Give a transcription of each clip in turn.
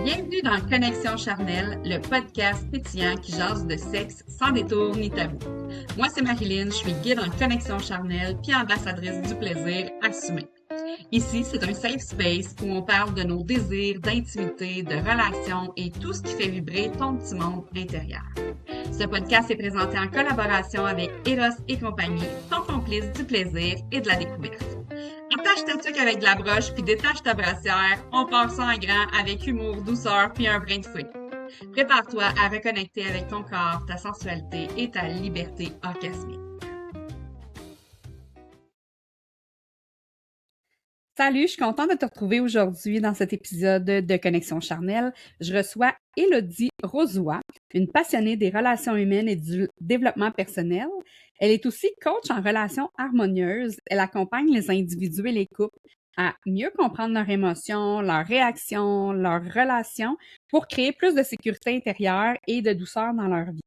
Bienvenue dans Connexion charnelle, le podcast pétillant qui jase de sexe sans détour ni tabou. Moi, c'est Marilyn, je suis guide en connexion charnelle puis ambassadrice du plaisir assumé. Ici, c'est un safe space où on parle de nos désirs, d'intimité, de relations et tout ce qui fait vibrer ton petit monde intérieur. Ce podcast est présenté en collaboration avec Eros et compagnie, ton complice du plaisir et de la découverte. Attache ta tuque avec de la broche puis détache ta brassière. On part ça en grand avec humour, douceur puis un brin de fouet. Prépare-toi à reconnecter avec ton corps, ta sensualité et ta liberté orgasmique. Salut, je suis contente de te retrouver aujourd'hui dans cet épisode de Connexion charnelle. Je reçois Élodie Rozois, une passionnée des relations humaines et du développement personnel. Elle est aussi coach en relations harmonieuses. Elle accompagne les individus et les couples à mieux comprendre leurs émotions, leurs réactions, leurs relations pour créer plus de sécurité intérieure et de douceur dans leur vie.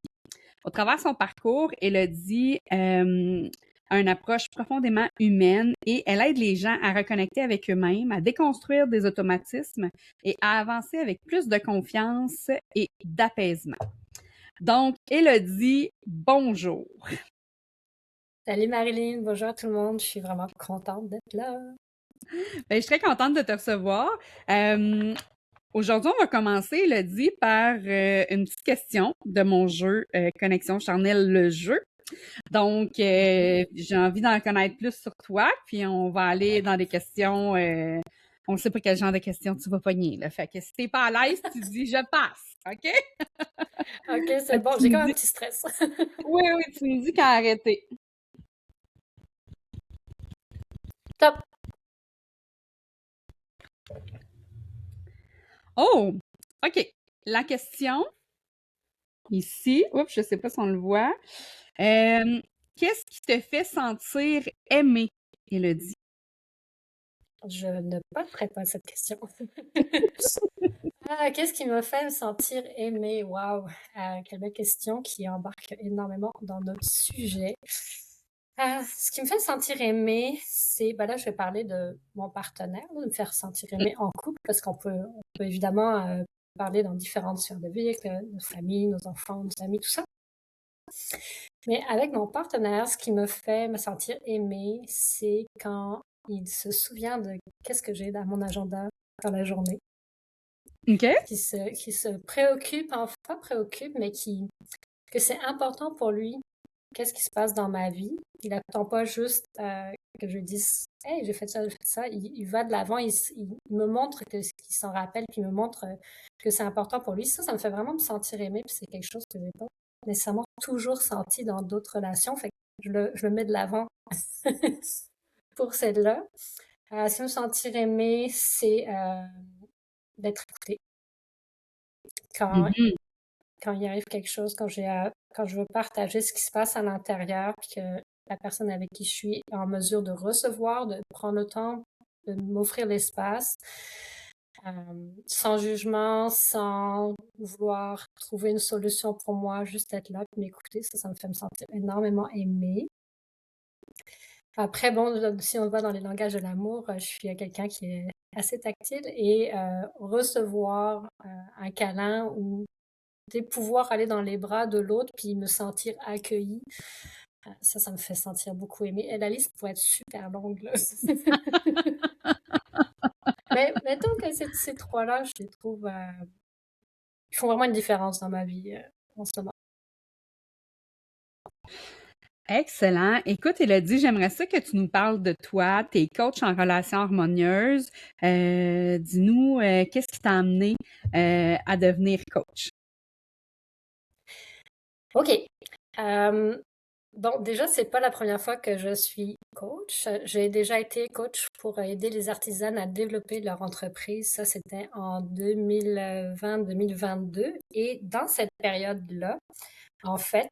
Au travers de son parcours, Élodie a une approche profondément humaine et elle aide les gens à reconnecter avec eux-mêmes, à déconstruire des automatismes et à avancer avec plus de confiance et d'apaisement. Donc, Élodie, bonjour. Salut Marilyn, bonjour à tout le monde, je suis vraiment contente d'être là. Je suis très contente de te recevoir. Aujourd'hui, on va commencer, Élodie, par une petite question de mon jeu Connexion charnelle, le jeu. Donc, j'ai envie d'en connaître plus sur toi, puis on va aller dans des questions. On ne sait pas quel genre de questions tu vas pogner. Là. Fait que si t'es pas à l'aise, tu dis je passe, OK? Ok, c'est bon, j'ai quand même un petit stress. Oui, tu me dis quand arrêter. Top! Oh, OK. La question, ici, oups, je sais pas si on le voit. Qu'est-ce qui te fait sentir aimé, Élodie? Je ne passerai pas cette question. Qu'est-ce qui me fait me sentir aimée? Waouh! Quelle belle question qui embarque énormément dans notre sujet. Ce qui me fait me sentir aimée, c'est, là, je vais parler de mon partenaire, de me faire sentir aimée en couple, parce qu'on peut évidemment parler dans différentes sphères de vie, avec notre famille, nos enfants, nos amis, tout ça. Mais avec mon partenaire, ce qui me fait me sentir aimée, c'est quand il se souvient de qu'est-ce que j'ai dans mon agenda dans la journée. OK. Qui se préoccupe, enfin pas préoccupe, mais que c'est important pour lui, qu'est-ce qui se passe dans ma vie. Il n'attend pas juste que je lui dise « Hey, j'ai fait ça, j'ai fait ça ». Il va de l'avant, il me montre qu'il s'en rappelle, puis il me montre que c'est important pour lui. Ça me fait vraiment me sentir aimée, puis c'est quelque chose que j'ai pas nécessairement toujours senti dans d'autres relations. Fait que je le mets de l'avant pour celle-là. Si me sentir aimée, c'est d'être écoutée. Quand il arrive quelque chose, quand je veux partager ce qui se passe à l'intérieur, puis que la personne avec qui je suis est en mesure de recevoir, de prendre le temps, de m'offrir l'espace, sans jugement, sans vouloir trouver une solution pour moi, juste être là, puis m'écouter, ça me fait me sentir énormément aimée. Après, bon, si on va dans les langages de l'amour, je suis quelqu'un qui est assez tactile et recevoir un câlin ou pouvoir aller dans les bras de l'autre puis me sentir accueillie, ça me fait sentir beaucoup aimée. Et la liste pourrait être super longue, là. Mais mettons que ces trois-là, je les trouve, ils font vraiment une différence dans ma vie en ce moment. Excellent. Écoute, Élodie, j'aimerais ça que tu nous parles de toi. Tu es coach en relations harmonieuses. Dis-nous, qu'est-ce qui t'a amené à devenir coach? OK. Bon, déjà, c'est pas la première fois que je suis coach. J'ai déjà été coach pour aider les artisanes à développer leur entreprise. Ça, c'était en 2020-2022. Et dans cette période-là, en fait,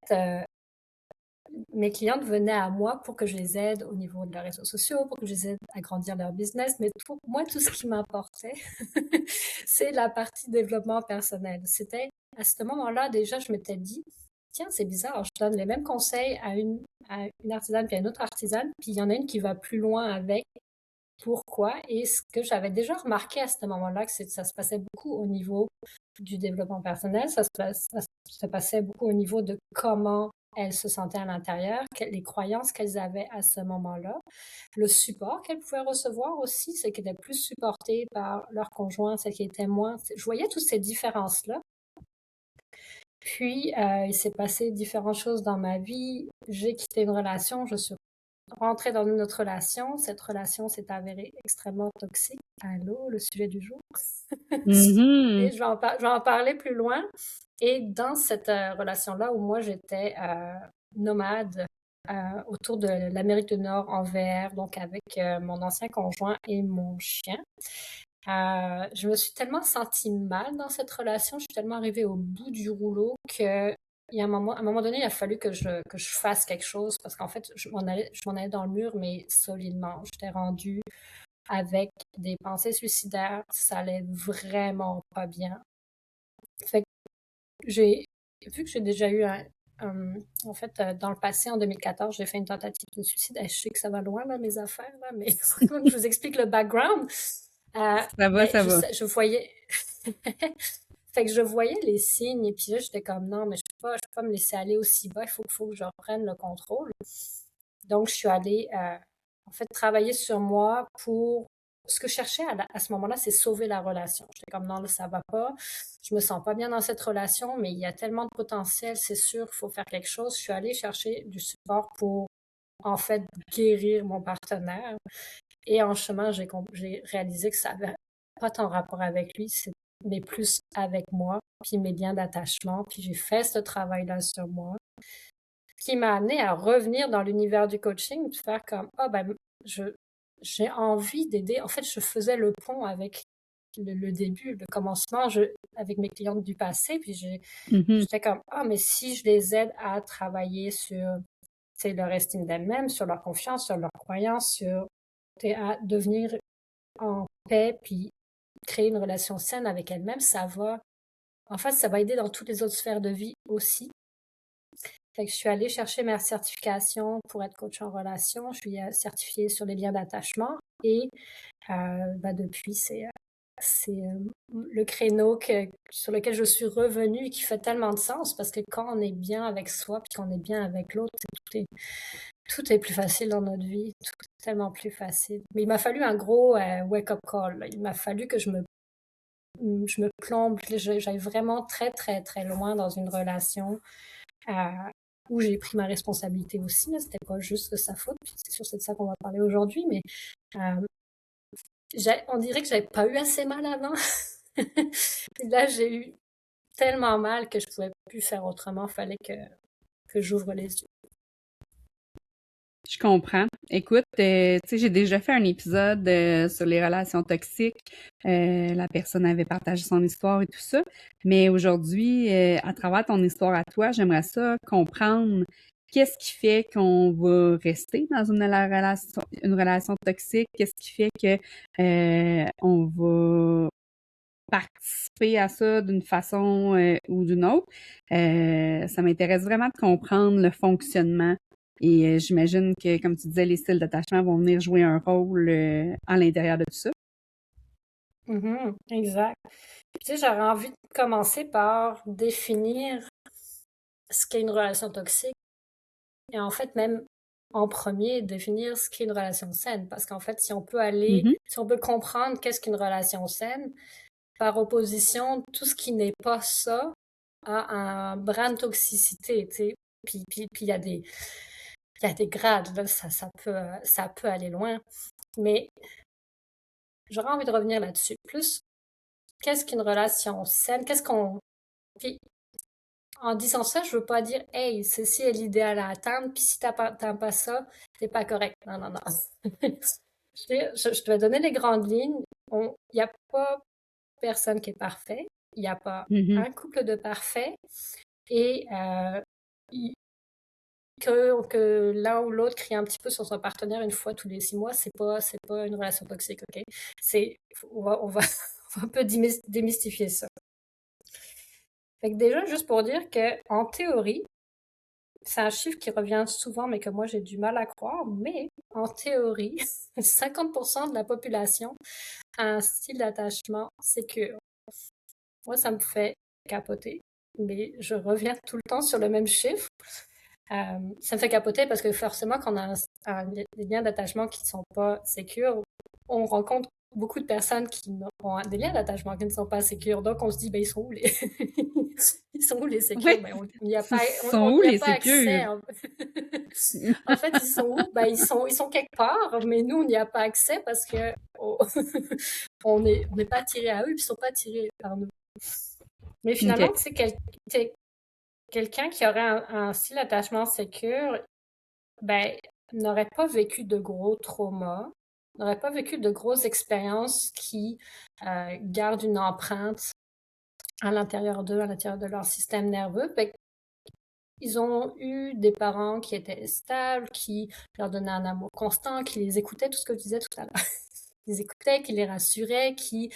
mes clientes venaient à moi pour que je les aide au niveau de leurs réseaux sociaux, pour que je les aide à grandir leur business. Mais moi, tout ce qui m'importait, c'est la partie développement personnel. C'était à ce moment-là, déjà, je m'étais dit, tiens, c'est bizarre, je donne les mêmes conseils à une artisane puis à une autre artisane, puis il y en a une qui va plus loin avec pourquoi. Et ce que j'avais déjà remarqué à ce moment-là, que ça se passait beaucoup au niveau du développement personnel, ça se passait beaucoup au niveau de comment elles se sentaient à l'intérieur, les croyances qu'elles avaient à ce moment-là, le support qu'elles pouvaient recevoir aussi, celles qui étaient plus supportées par leur conjoint, celles qui étaient moins. Je voyais toutes ces différences-là. Puis, il s'est passé différentes choses dans ma vie. J'ai quitté une relation, je suis rentrée dans une autre relation. Cette relation s'est avérée extrêmement toxique. Allô, le sujet du jour. Mhm. Et je vais en parler plus loin. Et dans cette relation-là où moi j'étais nomade autour de l'Amérique du Nord en VR, donc avec mon ancien conjoint et mon chien, je me suis tellement sentie mal dans cette relation, je suis tellement arrivée au bout du rouleau que il y a à un moment donné, il a fallu que je fasse quelque chose parce qu'en fait, je m'en allais dans le mur, mais solidement. J'étais rendue avec des pensées suicidaires, ça allait vraiment pas bien. Fait que vu que j'ai déjà eu en fait, dans le passé, en 2014, j'ai fait une tentative de suicide. Je sais que ça va loin, là, mes affaires, là, mais il faut que je vous explique le background. Ça va, Mais ça va. je voyais, fait que je voyais les signes, et puis là, j'étais comme non, mais je peux pas me laisser aller aussi bas, faut que je reprenne le contrôle. Donc, je suis allée, en fait, travailler sur moi pour. Ce que je cherchais à ce moment-là, c'est sauver la relation. J'étais comme non, là, ça va pas. Je me sens pas bien dans cette relation, mais il y a tellement de potentiel, c'est sûr, il faut faire quelque chose. Je suis allée chercher du support pour, en fait, guérir mon partenaire. Et en chemin, j'ai réalisé que ça avait pas tant rapport avec lui, mais plus avec moi, puis mes liens d'attachement. Puis j'ai fait ce travail-là sur moi, qui m'a amené à revenir dans l'univers du coaching, puis faire comme, ah ben, je, j'ai envie d'aider. En fait, je faisais le pont avec le début, le commencement, avec mes clientes du passé, puis Mhm. j'étais comme, ah, mais si je les aide à travailler sur, tu sais, leur estime d'elles-mêmes, sur leur confiance, sur leurs croyances, à devenir en paix, puis créer une relation saine avec elles-mêmes, en fait, ça va aider dans toutes les autres sphères de vie aussi. Fait que je suis allée chercher ma certification pour être coach en relation. Je suis certifiée sur les liens d'attachement et depuis, c'est le créneau sur lequel je suis revenue et qui fait tellement de sens parce que quand on est bien avec soi puis qu'on est bien avec l'autre, tout est plus facile dans notre vie. Tout est tellement plus facile. Mais il m'a fallu un gros wake-up call, là. Il m'a fallu que je me plombe, que j'aille vraiment très, très, très loin dans une relation euh, où j'ai pris ma responsabilité aussi. Là. C'était pas juste de sa faute. Puis c'est sûr, c'est de ça qu'on va parler aujourd'hui. Mais euh, on dirait que j'avais pas eu assez mal avant. Puis là, j'ai eu tellement mal que je pouvais plus faire autrement. Fallait que j'ouvre les yeux. Je comprends. Écoute, tu sais, j'ai déjà fait un épisode sur les relations toxiques. La personne avait partagé son histoire et tout ça. Mais aujourd'hui, à travers ton histoire à toi, j'aimerais ça comprendre qu'est-ce qui fait qu'on va rester dans une relation toxique? Qu'est-ce qui fait que on va participer à ça d'une façon ou d'une autre? Ça m'intéresse vraiment de comprendre le fonctionnement et j'imagine que, comme tu disais, les styles d'attachement vont venir jouer un rôle à l'intérieur de tout ça. Exact. Puis, tu sais, j'aurais envie de commencer par définir ce qu'est une relation toxique et en fait même en premier définir ce qu'est une relation saine parce qu'en fait Mhm, si on peut comprendre qu'est-ce qu'une relation saine, par opposition, tout ce qui n'est pas ça a un brin de toxicité, tu sais. Puis il y a des grades, là, ça peut aller loin. Mais j'aurais envie de revenir là-dessus. Plus, qu'est-ce qu'une relation saine? Puis, en disant ça, je veux pas dire, hey, ceci est l'idéal à atteindre, puis si t'as pas ça, t'es pas correct. Non, non, non. Je te vais donner les grandes lignes. Il n'y a pas personne qui est parfait. Il n'y a pas mhm. un couple de parfait. Et que l'un ou l'autre crie un petit peu sur son partenaire une fois tous les 6 mois, c'est pas une relation toxique, ok? On va, on va un peu démystifier ça. Fait que déjà, juste pour dire que, en théorie, c'est un chiffre qui revient souvent, mais que moi j'ai du mal à croire, mais en théorie, 50% de la population a un style d'attachement sécure. Moi, ça me fait capoter, mais je reviens tout le temps sur le même chiffre. Ça me fait capoter parce que forcément, quand on a des liens d'attachement qui ne sont pas sécures, on rencontre beaucoup de personnes qui ont des liens d'attachement qui ne sont pas sécures. Donc, on se dit, ben, ils sont où les, ils sont où les sécures? Oui, Ben, on n'y a ce pas, sont où n'y a les pas accès. sécures? En fait, ils sont où? Ben, ils sont quelque part, mais nous, on n'y a pas accès parce que on n'est pas attiré à eux, puis ils sont pas attirés par nous. Mais finalement, OK. tu sais, quelqu'un qui aurait un style d'attachement sécure, ben, n'aurait pas vécu de gros traumas, n'aurait pas vécu de grosses expériences qui gardent une empreinte à l'intérieur d'eux, à l'intérieur de leur système nerveux. Fait ils ont eu des parents qui étaient stables, qui leur donnaient un amour constant, qui les écoutaient, tout ce que je disais tout à l'heure. Qui les écoutaient, qui les rassuraient, qui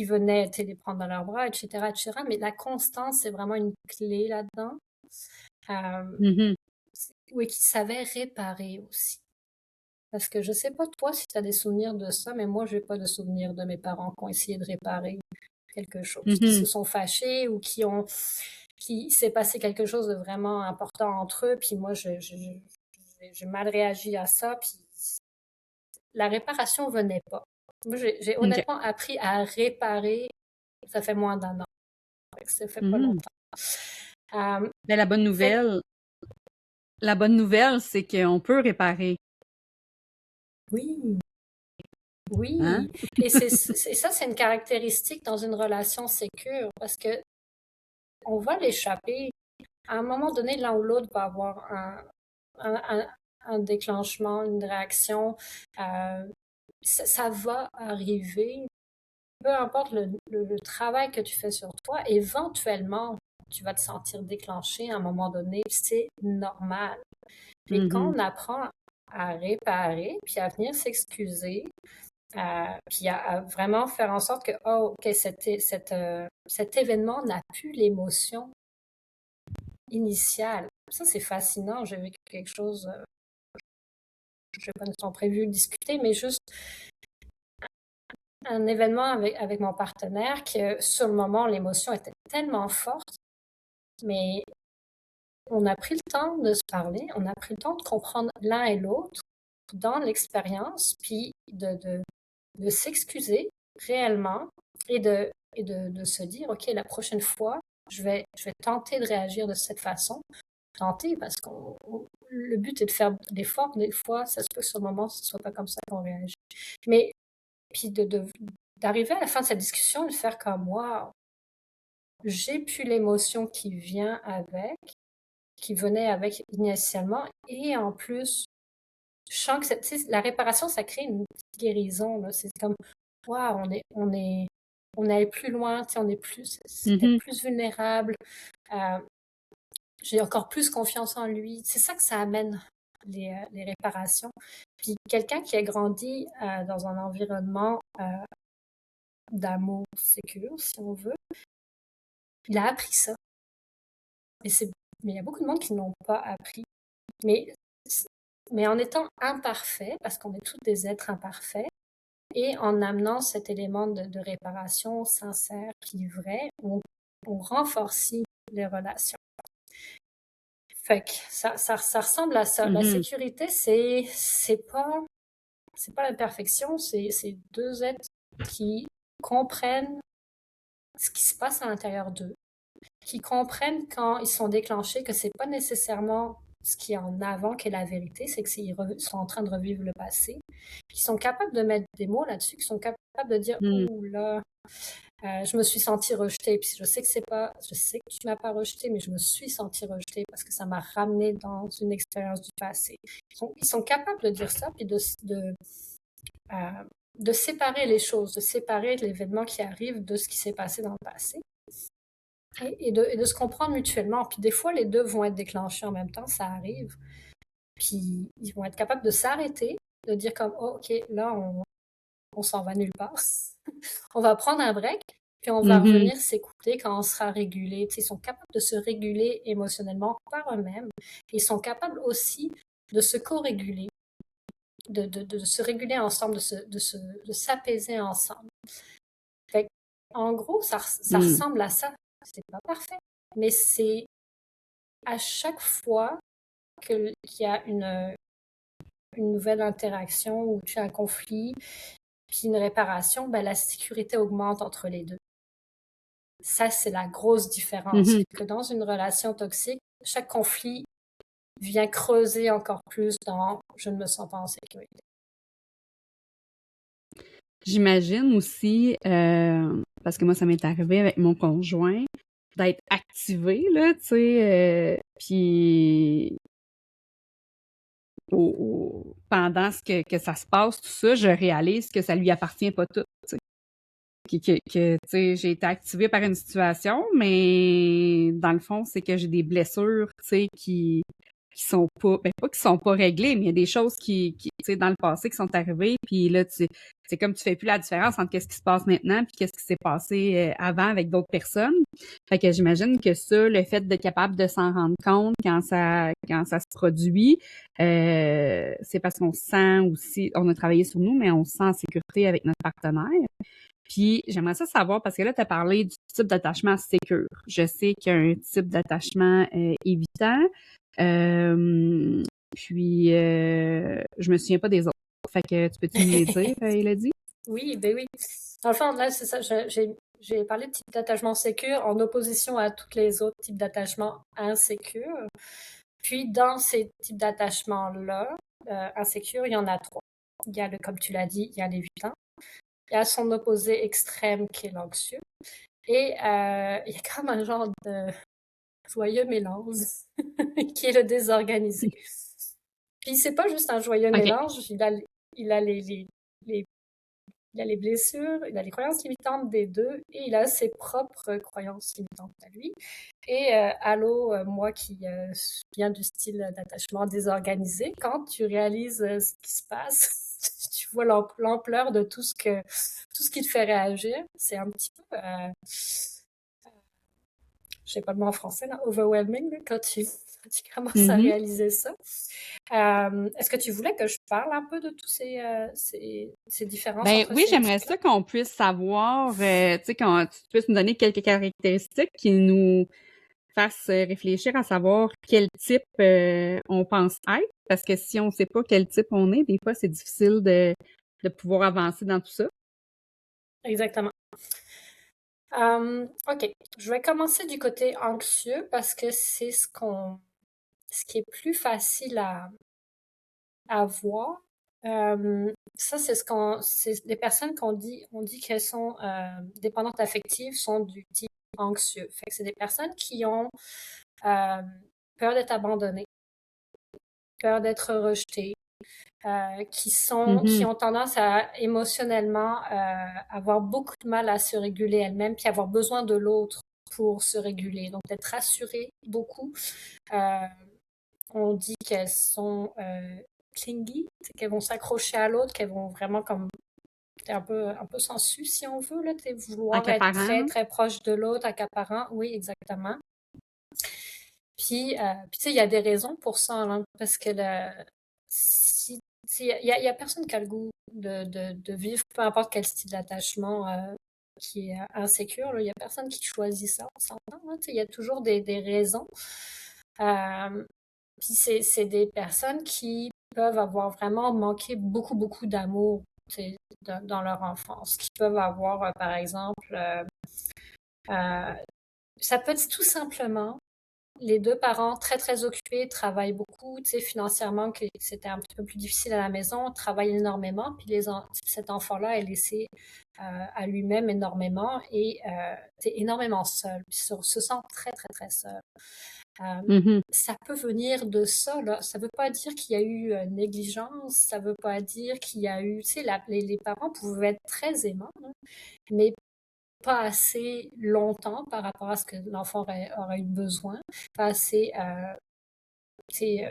venaient les prendre dans leurs bras, etc., etc. Mais la constance, c'est vraiment une clé là-dedans. Euh, Mhm. oui, qui savaient réparer aussi. Parce que je sais pas toi si tu as des souvenirs de ça, mais moi, j'ai pas de souvenirs de mes parents qui ont essayé de réparer quelque chose, qui se Mhm. sont fâchés ou qui s'est passé quelque chose de vraiment important entre eux, puis moi, j'ai mal réagi à ça, puis la réparation venait pas. Moi, j'ai OK. honnêtement appris à réparer, ça fait moins d'un an, ça fait pas Mhm. longtemps. Euh, Mais fait la bonne nouvelle, c'est qu'on peut réparer, oui, hein? oui. Et ça, c'est une caractéristique dans une relation sécure parce que on va l'échapper. À un moment donné, l'un ou l'autre va avoir un, un- un déclenchement, une réaction. Euh, ça va arriver. Peu importe le travail que tu fais sur toi, éventuellement, tu vas te sentir déclenché à un moment donné. C'est normal. Puis quand Mhm. on apprend à réparer, puis à venir s'excuser, puis à vraiment faire en sorte que, oh, ok, cet événement n'a plus l'émotion initiale. Ça, c'est fascinant. J'ai vécu quelque chose, je n'ai pas nécessairement prévu de discuter, mais juste un événement avec mon partenaire que sur le moment, l'émotion était tellement forte, mais on a pris le temps de se parler, on a pris le temps de comprendre l'un et l'autre dans l'expérience, puis de s'excuser réellement et de se dire, OK, la prochaine fois, je vais tenter de réagir de cette façon. Tenter parce que le but est de faire l'effort. Des fois, ça se peut que sur le moment, ce ne soit pas comme ça qu'on réagit. Mais puis d'arriver à la fin de cette discussion et de faire comme moi, j'ai pu l'émotion qui venait avec initialement, et en plus, je sens que la réparation, ça crée une petite guérison, là. C'est comme, waouh, on est allé plus loin, c'était Mhm. plus vulnérable. Euh, j'ai encore plus confiance en lui. C'est ça que ça amène, les réparations. Puis quelqu'un qui a grandi dans un environnement d'amour sécure, si on veut, il a appris ça. Et mais il y a beaucoup de monde qui n'ont pas appris. Mais, mais en étant imparfait, parce qu'on est tous des êtres imparfaits, et en amenant cet élément de réparation sincère puis vrai, on renforce les relations. Fait que ça ressemble à ça. La Mhm. sécurité, c'est pas la perfection, c'est deux êtres qui comprennent ce qui se passe à l'intérieur d'eux, qui comprennent quand ils sont déclenchés que c'est pas nécessairement ce qui est en avant qui est la vérité, c'est qu'ils sont en train de revivre le passé, qui sont capables de mettre des mots là-dessus, qui sont capables de dire Mhm. ouh là, je me suis sentie rejetée, puis je sais que tu m'as pas rejetée, mais je me suis sentie rejetée parce que ça m'a ramené dans une expérience du passé. Ils sont capables de dire ça, puis euh, de séparer les choses, de séparer l'événement qui arrive de ce qui s'est passé dans le passé. Et de se comprendre mutuellement. Puis des fois, les deux vont être déclenchés en même temps, ça arrive. Puis ils vont être capables de s'arrêter, de dire comme, oh, OK, là, on s'en va nulle part. On va prendre un break, puis on va Mhm. revenir s'écouter quand on sera régulé. Tu sais, ils sont capables de se réguler émotionnellement par eux-mêmes. Ils sont capables aussi de se co-réguler, de se réguler ensemble, de s'apaiser ensemble. Fait que, en gros, ça Mm. ressemble à ça. C'est pas parfait, mais c'est à chaque fois qu'il y a une nouvelle interaction ou tu as un conflit, puis une réparation, ben, la sécurité augmente entre les deux. Ça, c'est la grosse différence. Mhm. Que dans une relation toxique, chaque conflit vient creuser encore plus dans je ne me sens pas en sécurité. J'imagine aussi, parce que moi, ça m'est arrivé avec mon conjoint, d'être activé, là, tu sais, puis pendant que ça se passe, tout ça, je réalise que ça lui appartient pas tout, tu sais. Tu sais, j'ai été activée par une situation, mais dans le fond, c'est que j'ai des blessures, tu sais, qui sont pas, ben pas qui sont pas réglées, mais il y a des choses tu sais, dans le passé qui sont arrivées, puis là, c'est comme tu fais plus la différence entre qu'est-ce qui se passe maintenant puis qu'est-ce qui s'est passé avant avec d'autres personnes. Fait que j'imagine que ça, le fait d'être capable de s'en rendre compte quand ça se produit, c'est parce qu'on se sent aussi, on a travaillé sur nous, mais on se sent en sécurité avec notre partenaire. Puis j'aimerais ça savoir, parce que là, tu as parlé du type d'attachement sécure. Je sais qu'il y a un type d'attachement évitant. Euh, je me souviens pas des autres. Fait que tu peux-tu me les dire, Elodie? Oui, ben oui. Dans le fond, là, c'est ça. J'ai parlé de type d'attachement sécure en opposition à tous les autres types d'attachement insécures. Puis, dans ces types d'attachements-là, insécures, il y en a trois. Il y a comme tu l'as dit, il y a l'évitant. Il y a son opposé extrême qui est l'anxieux. Et il y a comme un genre de joyeux mélange qui est le désorganisé. Puis c'est pas juste un joyeux OK. mélange, il a les il a les blessures, il a les croyances limitantes des deux et il a ses propres croyances limitantes à lui. Et allô, moi qui viens du style d'attachement désorganisé, quand tu réalises ce qui se passe, tu vois l'ampleur de tout ce qui te fait réagir. C'est un petit peu, je sais pas le mot en français, là, overwhelming, là, quand tu commences à Mhm. réaliser ça. Est-ce que tu voulais que je parle un peu de tous ces différences Ben entre oui, ces j'aimerais types-là? ça qu'on puisse savoir, tu sais, quand tu puisses nous donner quelques caractéristiques qui nous fassent réfléchir à savoir quel type on pense être. Parce que si on ne sait pas quel type on est, des fois, c'est difficile de pouvoir avancer dans tout ça. Exactement. OK. Je vais commencer du côté anxieux parce que c'est ce qui est plus facile à voir. Ça, c'est des personnes on dit qu'elles sont dépendantes affectives sont du type anxieux. Fait que c'est des personnes qui ont euh, peur d'être abandonnées, peur d'être rejetées, qui Mhm. ont tendance à émotionnellement avoir beaucoup de mal à se réguler elles-mêmes, puis avoir besoin de l'autre pour se réguler. Donc d'être rassurées beaucoup. Euh, on dit qu'elles sont clingy, c'est qu'elles vont s'accrocher à l'autre, qu'elles vont vraiment comme un peu sensu si on veut là, vouloir être Accaparant, très là. très proche de l'autre, accaparant. Oui, exactement. Puis tu sais, il y a des raisons pour ça, hein, parce que si, il y a personne qui a le goût de vivre, peu importe quel style d'attachement qui est insécure, là. Il y a personne qui choisit ça, on s'entend, hein, tu sais, il y a toujours des raisons. Euh, Puis c'est des personnes qui peuvent avoir vraiment manqué beaucoup, beaucoup d'amour, tu sais, dans leur enfance, qui peuvent avoir, par exemple, euh, ça peut être tout simplement les deux parents très très occupés, travaillent beaucoup, tu sais, financièrement, que c'était un petit peu plus difficile à la maison, travaillent énormément, puis cet enfant-là est laissé à lui-même énormément et tu énormément seul, puis se sent très très très seul. Mhm. Ça peut venir de ça, là. Ça veut pas dire qu'il y a eu négligence, ça veut pas dire qu'il y a eu, tu sais, les parents pouvaient être très aimants, hein, mais pas assez longtemps par rapport à ce que l'enfant aurait eu besoin, pas assez, c'est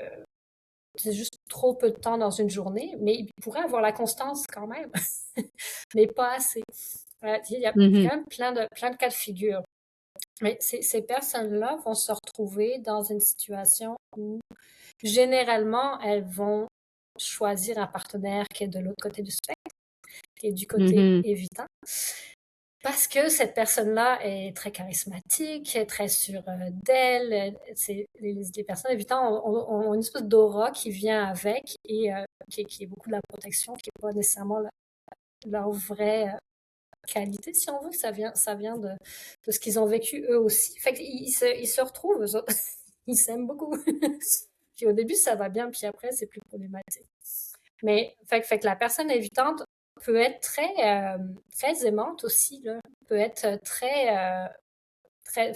c'est juste trop peu de temps dans une journée, mais il pourrait avoir la constance quand même, mais pas assez. Il y a Mhm. quand même plein de cas de figure. Mais ces personnes-là vont se retrouver dans une situation où, généralement, elles vont choisir un partenaire qui est de l'autre côté du spectre, qui est du côté Mhm. évitant. Parce que cette personne-là est très charismatique, est très sûre d'elle. Les personnes évitantes ont une espèce d'aura qui vient avec et qui est beaucoup de la protection, qui n'est pas nécessairement leur vraie qualité, si on veut. Ça vient de ce qu'ils ont vécu eux aussi. Fait qu'ils ils se retrouvent, eux autres. Ils s'aiment beaucoup. Puis au début, ça va bien, puis après, c'est plus problématique. Mais fait que la personne évitante peut être très aimante aussi, là. Peut être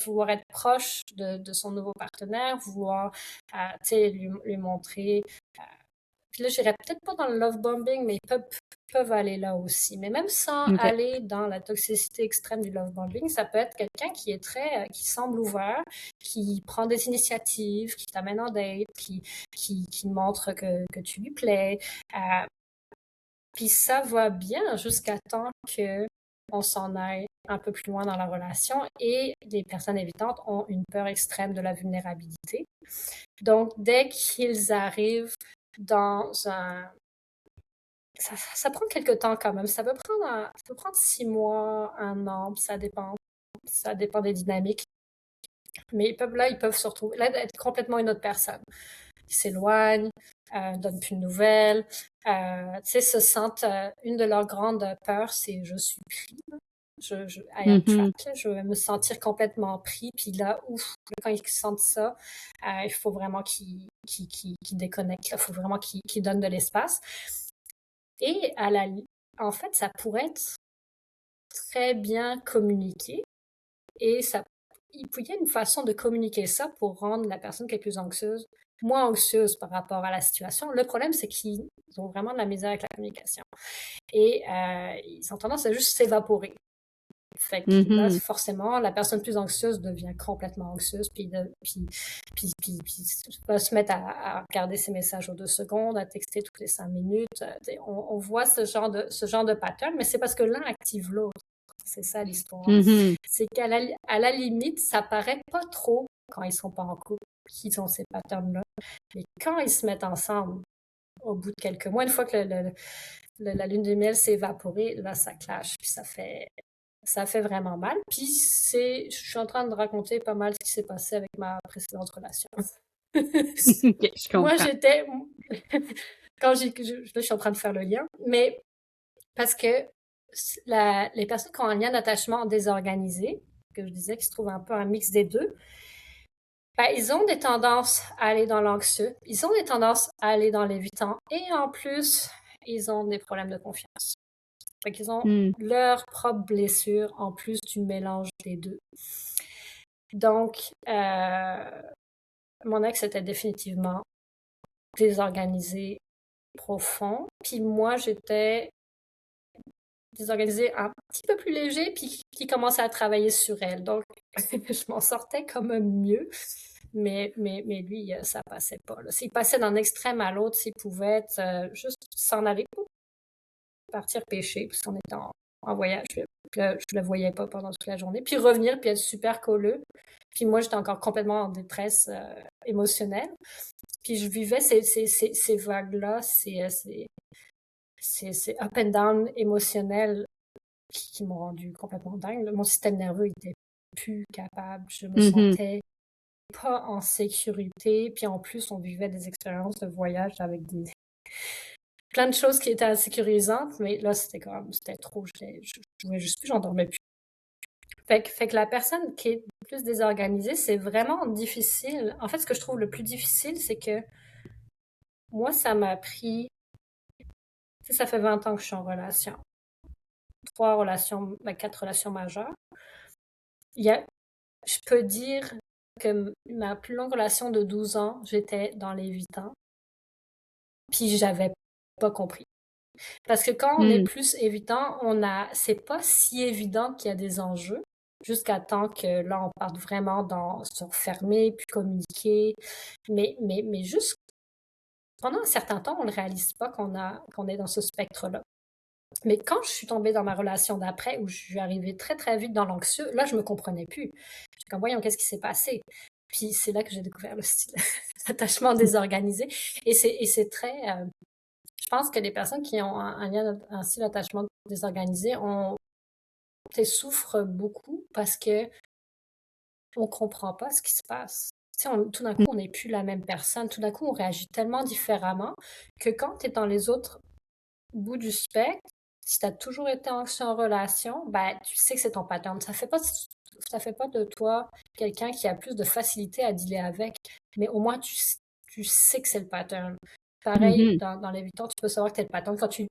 vouloir être proche de son nouveau partenaire, vouloir lui montrer. Puis là, j'irais peut-être pas dans le love bombing, mais peuvent aller là aussi. Mais même sans OK. aller dans la toxicité extrême du love bombing, ça peut être quelqu'un qui est qui semble ouvert, qui prend des initiatives, qui t'amène en date, qui montre que tu lui plais. Euh, Puis ça va bien jusqu'à temps que on s'en aille un peu plus loin dans la relation et les personnes évitantes ont une peur extrême de la vulnérabilité. Donc, dès qu'ils arrivent dans un... Ça prend quelques temps quand même. Ça peut prendre 6 mois, 1 an, ça dépend des dynamiques. Mais ils peuvent se retrouver, là, être complètement une autre personne. Ils s'éloignent, donnent plus de nouvelles, se sentent, une de leurs grandes peurs, c'est je suis pris. I am Mhm. trapped, là. Je vais me sentir complètement pris. Puis là, ouf, quand ils sentent ça, il faut vraiment qu'ils déconnectent. Il faut vraiment qu'ils donnent de l'espace. Et en fait, ça pourrait être très bien communiqué. Et il y a une façon de communiquer ça pour rendre la personne qui est plus anxieuse moins anxieuse par rapport à la situation. Le problème, c'est qu'ils ont vraiment de la misère avec la communication. Et ils ont tendance à juste s'évaporer. Fait que là, Mhm. forcément, la personne plus anxieuse devient complètement anxieuse, puis va se mettre à regarder ses messages aux 2 secondes, à texter toutes les 5 minutes. On voit ce genre de pattern, mais c'est parce que l'un active l'autre. C'est ça l'histoire. Mhm. C'est à la limite, ça paraît pas trop quand ils sont pas en couple, qu'ils ont ces patterns-là. Mais quand ils se mettent ensemble, au bout de quelques mois, une fois que la lune de miel s'est évaporée, là, ça clash, puis ça fait vraiment mal. Puis je suis en train de raconter pas mal ce qui s'est passé avec ma précédente relation. OK, je Moi, comprends. là, je suis en train de faire le lien, mais parce que les personnes qui ont un lien d'attachement désorganisé, que je disais, qui se trouvent un peu un mix des deux, ben, ils ont des tendances à aller dans l'anxieux, ils ont des tendances à aller dans l'évitant, et en plus, ils ont des problèmes de confiance. Fait qu'ils ont Mm. leurs propres blessures en plus du mélange des deux. Donc, mon ex était définitivement désorganisé, profond. Puis moi, j'étais désorganisée un petit peu plus léger, puis qui commençait à travailler sur elle. Donc, je m'en sortais comme mieux. Mais lui, ça passait pas. Là. S'il passait d'un extrême à l'autre, s'il pouvait juste s'en aller, partir pêcher, parce qu'on était en voyage. Puis là, je le voyais pas pendant toute la journée. Puis revenir, puis être super colleux. Puis moi, j'étais encore complètement en détresse émotionnelle. Puis je vivais ces vagues-là, ces up and down émotionnels qui m'ont rendu complètement dingue. Mon système nerveux était plus capable. Je me Mhm. sentais pas en sécurité. Puis en plus, on vivait des expériences de voyage avec plein de choses qui étaient insécurisantes, mais là, c'était trop. Je jouais juste plus, j'en dormais plus. Fait que la personne qui est plus désorganisée, c'est vraiment difficile. En fait, ce que je trouve le plus difficile, c'est que moi, ça m'a pris, tu sais, ça fait 20 ans que je suis en relation. 4 relations majeures. Je peux dire que ma plus longue relation de 12 ans, j'étais dans les 8 ans, puis j'avais pas compris. Parce que quand on est Mm. plus évitant, c'est pas si évident qu'il y a des enjeux, jusqu'à temps que là, on parte vraiment dans se refermer, puis communiquer. Mais juste pendant un certain temps, on ne réalise pas qu'on est dans ce spectre-là. Mais quand je suis tombée dans ma relation d'après, où je suis arrivée très, très vite dans l'anxieux, là, je me comprenais plus. J'étais comme: «Voyons, qu'est-ce qui s'est passé?» Puis c'est là que j'ai découvert le style d'attachement désorganisé et c'est très, je pense que les personnes qui ont un style d'attachement désorganisé souffrent beaucoup parce que on comprend pas ce qui se passe. Tu sais, tout d'un coup, on n'est plus la même personne. Tout d'un coup, on réagit tellement différemment que quand tu es dans les autres bouts du spectre, si tu as toujours été anxieux en relation, ben, tu sais que c'est ton pattern. Ça fait pas de toi quelqu'un qui a plus de facilité à dealer avec, mais au moins tu sais que c'est le pattern. Pareil, Mhm. dans l'évitant, tu peux savoir que c'est le pattern. Quand tu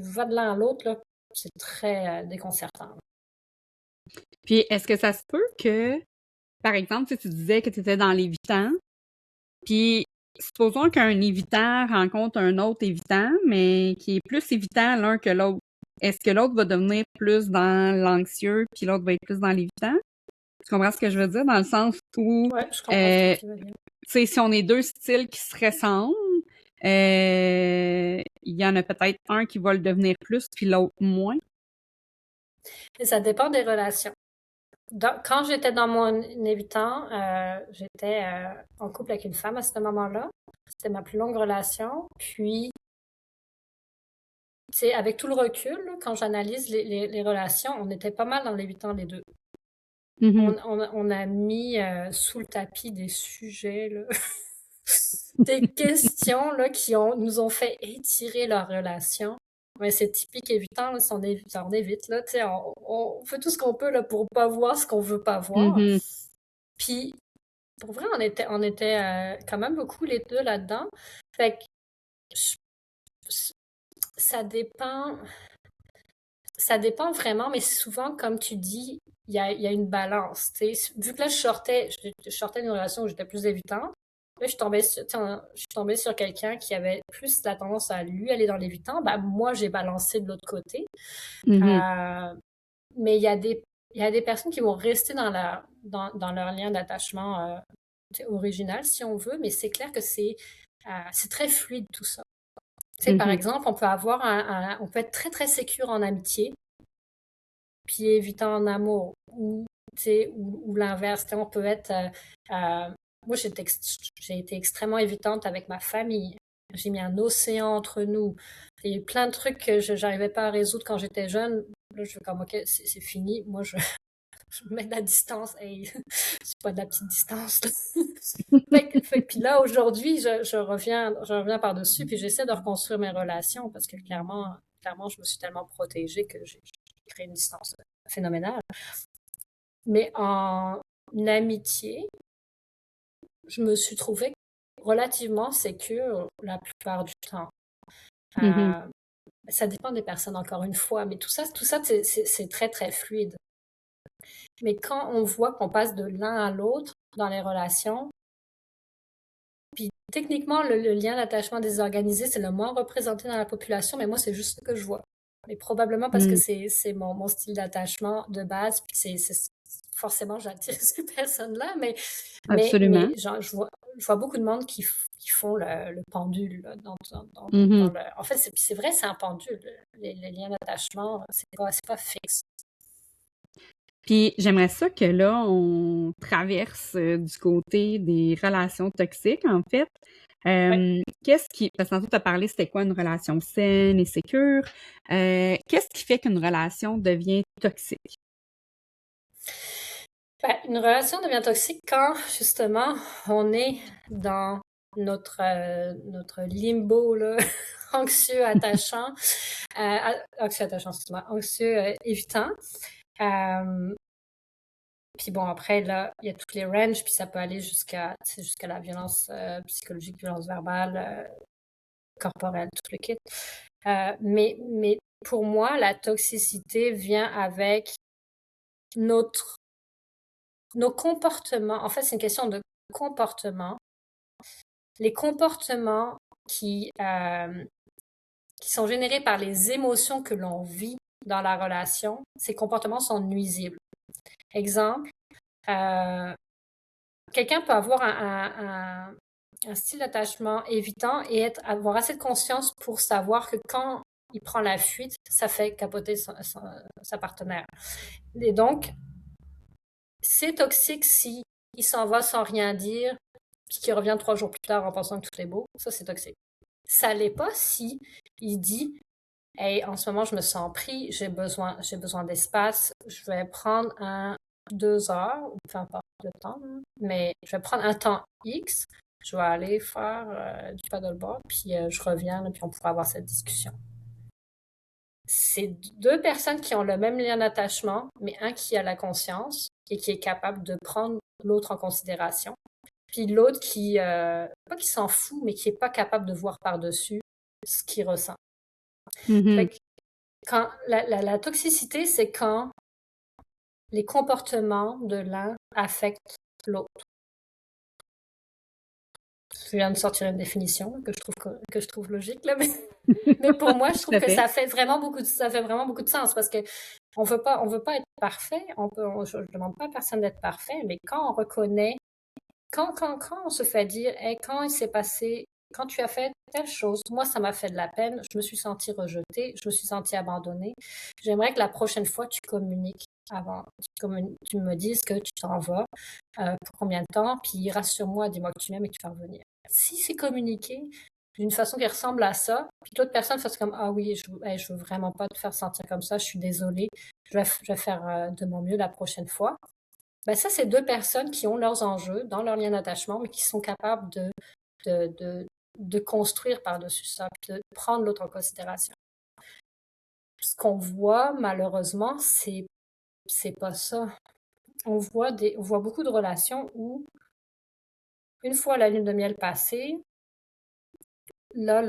vas de l'un à l'autre, là, c'est très déconcertant. Puis est-ce que ça se peut que, par exemple, tu disais que tu étais dans l'évitant, puis supposons qu'un évitant rencontre un autre évitant, mais qui est plus évitant l'un que l'autre. Est-ce que l'autre va devenir plus dans l'anxieux, puis l'autre va être plus dans l'évitant? Tu comprends ce que je veux dire? Dans le sens où, Ouais, je comprends ce que tu tu veux dire. sais, si on est deux styles qui se ressemblent, il y en a peut-être un qui va le devenir plus, puis l'autre moins. Et ça dépend des relations. Quand j'étais dans mon évitant, j'étais en couple avec une femme à ce moment-là. C'était ma plus longue relation. Puis, tu sais, avec tout le recul, là, quand j'analyse les relations, on était pas mal dans l'évitant les deux. Mhm. On a mis sous le tapis des sujets, là, des questions là, nous ont fait étirer leur relation. Mais c'est typique évitant, là, si on évite, là, tu sais, on fait tout ce qu'on peut là, pour pas voir ce qu'on veut pas voir. Mhm. Puis, pour vrai, on était quand même beaucoup les deux là-dedans. Fait que je- ça dépend, ça dépend vraiment, mais souvent, comme tu dis, il y a une balance. Tu sais. Vu que là, je sortais d'une relation où j'étais plus évitante, là, je suis tombée sur quelqu'un qui avait plus la tendance à lui aller dans l'évitant. Ben, moi, j'ai balancé de l'autre côté. Mhm. Euh, mais il y a des personnes qui vont rester dans leur lien d'attachement original, si on veut, mais c'est clair que c'est très fluide tout ça. Tu sais, par Mhm. exemple, on peut être très très sécure en amitié, puis évitant en amour, ou tu sais, ou l'inverse. Tu sais, on peut être. Moi, j'ai été extrêmement évitante avec ma famille. J'ai mis un océan entre nous. Il y a eu plein de trucs que je n'arrivais pas à résoudre quand j'étais jeune. Là, je fais comme, OK, c'est fini. Moi, je mets de la distance. Hey, c'est pas de la petite distance. Là. Puis là, aujourd'hui, je reviens par-dessus, puis j'essaie de reconstruire mes relations parce que clairement, je me suis tellement protégée que j'ai créé une distance phénoménale. Mais en amitié, je me suis trouvée relativement sécure la plupart du temps. Mhm. Euh, Ça dépend des personnes, encore une fois, mais tout ça, c'est très, très fluide. Mais quand on voit qu'on passe de l'un à l'autre dans les relations, puis techniquement, le lien d'attachement désorganisé, c'est le moins représenté dans la population, mais moi, c'est juste ce que je vois. Mais probablement parce que Mhm. c'est mon style d'attachement de base, puis forcément, j'attire ces personnes-là, mais Absolument. genre, je vois beaucoup de monde qui font le pendule, là, dans Mhm. le... En fait, c'est vrai, c'est un pendule. Les liens d'attachement, c'est pas fixe. Puis j'aimerais ça que là, on traverse du côté des relations toxiques, en fait. Ouais. Parce que tantôt, tu as parlé, c'était quoi une relation saine et sécure? Qu'est-ce qui fait qu'une relation devient toxique? Ben, une relation devient toxique quand, justement, on est dans notre limbo, là, anxieux, attachant, anxieux, attachant, excuse-moi, anxieux, évitant. Euh, Puis bon, après, là, il y a toutes les ranges, puis ça peut aller jusqu'à la violence psychologique, violence verbale, corporelle, tout le kit. Mais pour moi, la toxicité vient avec notre nos comportements. En fait, c'est une question de comportement. Les comportements qui sont générés par les émotions que l'on vit dans la relation, ces comportements sont nuisibles. Exemple, euh, quelqu'un peut avoir un style d'attachement évitant et avoir assez de conscience pour savoir que quand il prend la fuite, ça fait capoter sa partenaire. Et donc, c'est toxique si il s'en va sans rien dire, puis qu'il revient 3 jours plus tard en pensant que tout est beau. Ça, c'est toxique. Ça l'est pas si il dit, hey, en ce moment, je me sens pris, j'ai besoin d'espace, je vais prendre 2 heures, ou peu importe le temps, mais je vais prendre un temps X, je vais aller faire du paddleboard, puis je reviens, là, puis on pourra avoir cette discussion. C'est 2 personnes qui ont le même lien d'attachement, mais un qui a la conscience et qui est capable de prendre l'autre en considération. Puis l'autre qui, pas qui s'en fout, mais qui est pas capable de voir par-dessus ce qu'il ressent. Fait que quand la toxicité, c'est quand les comportements de l'un affectent l'autre. Je viens de sortir une définition que je trouve logique, là, mais pour moi, je trouve que ça fait vraiment beaucoup de sens parce que on veut pas être parfait. Je demande pas à personne d'être parfait, mais quand on reconnaît, quand on se fait dire, hey, quand il s'est passé, quand tu as fait telle chose, moi, ça m'a fait de la peine, je me suis sentie rejetée, je me suis sentie abandonnée. J'aimerais que la prochaine fois, tu communiques avant, tu me dises que tu t'en vas, pour combien de temps, puis rassure-moi, dis-moi que tu m'aimes et que tu vas revenir. Si c'est communiqué d'une façon qui ressemble à ça, puis l'autre personne fasse comme, ah oui, je veux vraiment pas te faire sentir comme ça, je suis désolée, je vais faire de mon mieux la prochaine fois. Ben ça, c'est 2 personnes qui ont leurs enjeux dans leur lien d'attachement, mais qui sont capables de construire par-dessus ça, puis de prendre l'autre en considération. Ce qu'on voit, malheureusement, c'est pas ça. On voit beaucoup de relations où, une fois la lune de miel passée, là,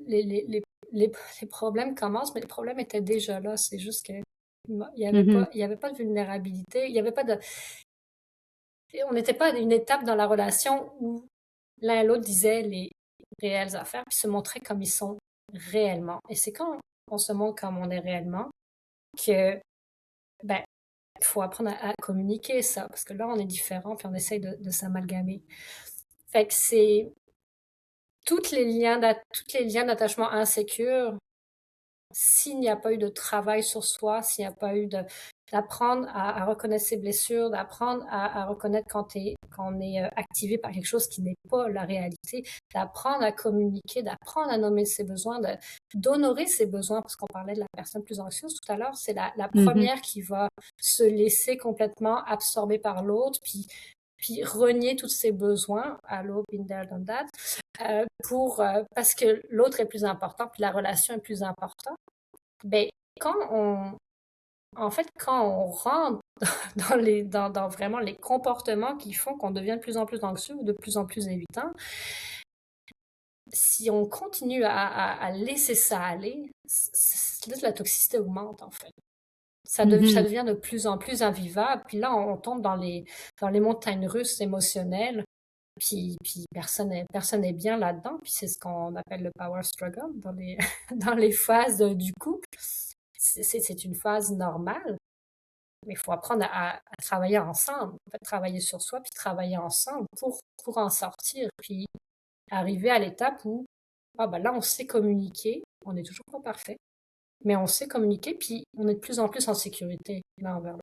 les problèmes commencent, mais les problèmes étaient déjà là. C'est juste que il y avait pas de vulnérabilité, il y avait pas de, on n'était pas à une étape dans la relation où l'un et l'autre disait les réelles affaires, puis se montraient comme ils sont réellement. Et c'est quand on se montre comme on est réellement que, ben, il faut apprendre à communiquer ça, parce que là, on est différent, puis on essaye de s'amalgamer. Fait que c'est tous les liens d'attachement insécures, s'il n'y a pas eu de travail sur soi, s'il n'y a pas eu d'apprendre à reconnaître ses blessures, d'apprendre à reconnaître quand on est activé par quelque chose qui n'est pas la réalité, d'apprendre à communiquer, d'apprendre à nommer ses besoins, d'honorer ses besoins, parce qu'on parlait de la personne plus anxieuse tout à l'heure, c'est la première qui va se laisser complètement absorber par l'autre, puis renier tous ses besoins, allô, been there, done that, parce que l'autre est plus important, puis la relation est plus importante. Ben, quand on rentre dans vraiment les comportements qui font qu'on devient de plus en plus anxieux ou de plus en plus évitant, si on continue à laisser ça aller, la toxicité augmente, en fait. Ça devient de plus en plus invivable. Puis là, on tombe dans les montagnes russes émotionnelles. Puis personne n'est bien là-dedans. Puis c'est ce qu'on appelle le power struggle dans les phases du couple. C'est une phase normale, mais il faut apprendre à travailler ensemble, en fait, travailler sur soi, puis travailler ensemble pour en sortir, puis arriver à l'étape où, ah ben là, on sait communiquer, on n'est toujours pas parfait, mais on sait communiquer, puis on est de plus en plus en sécurité l'un envers l'autre.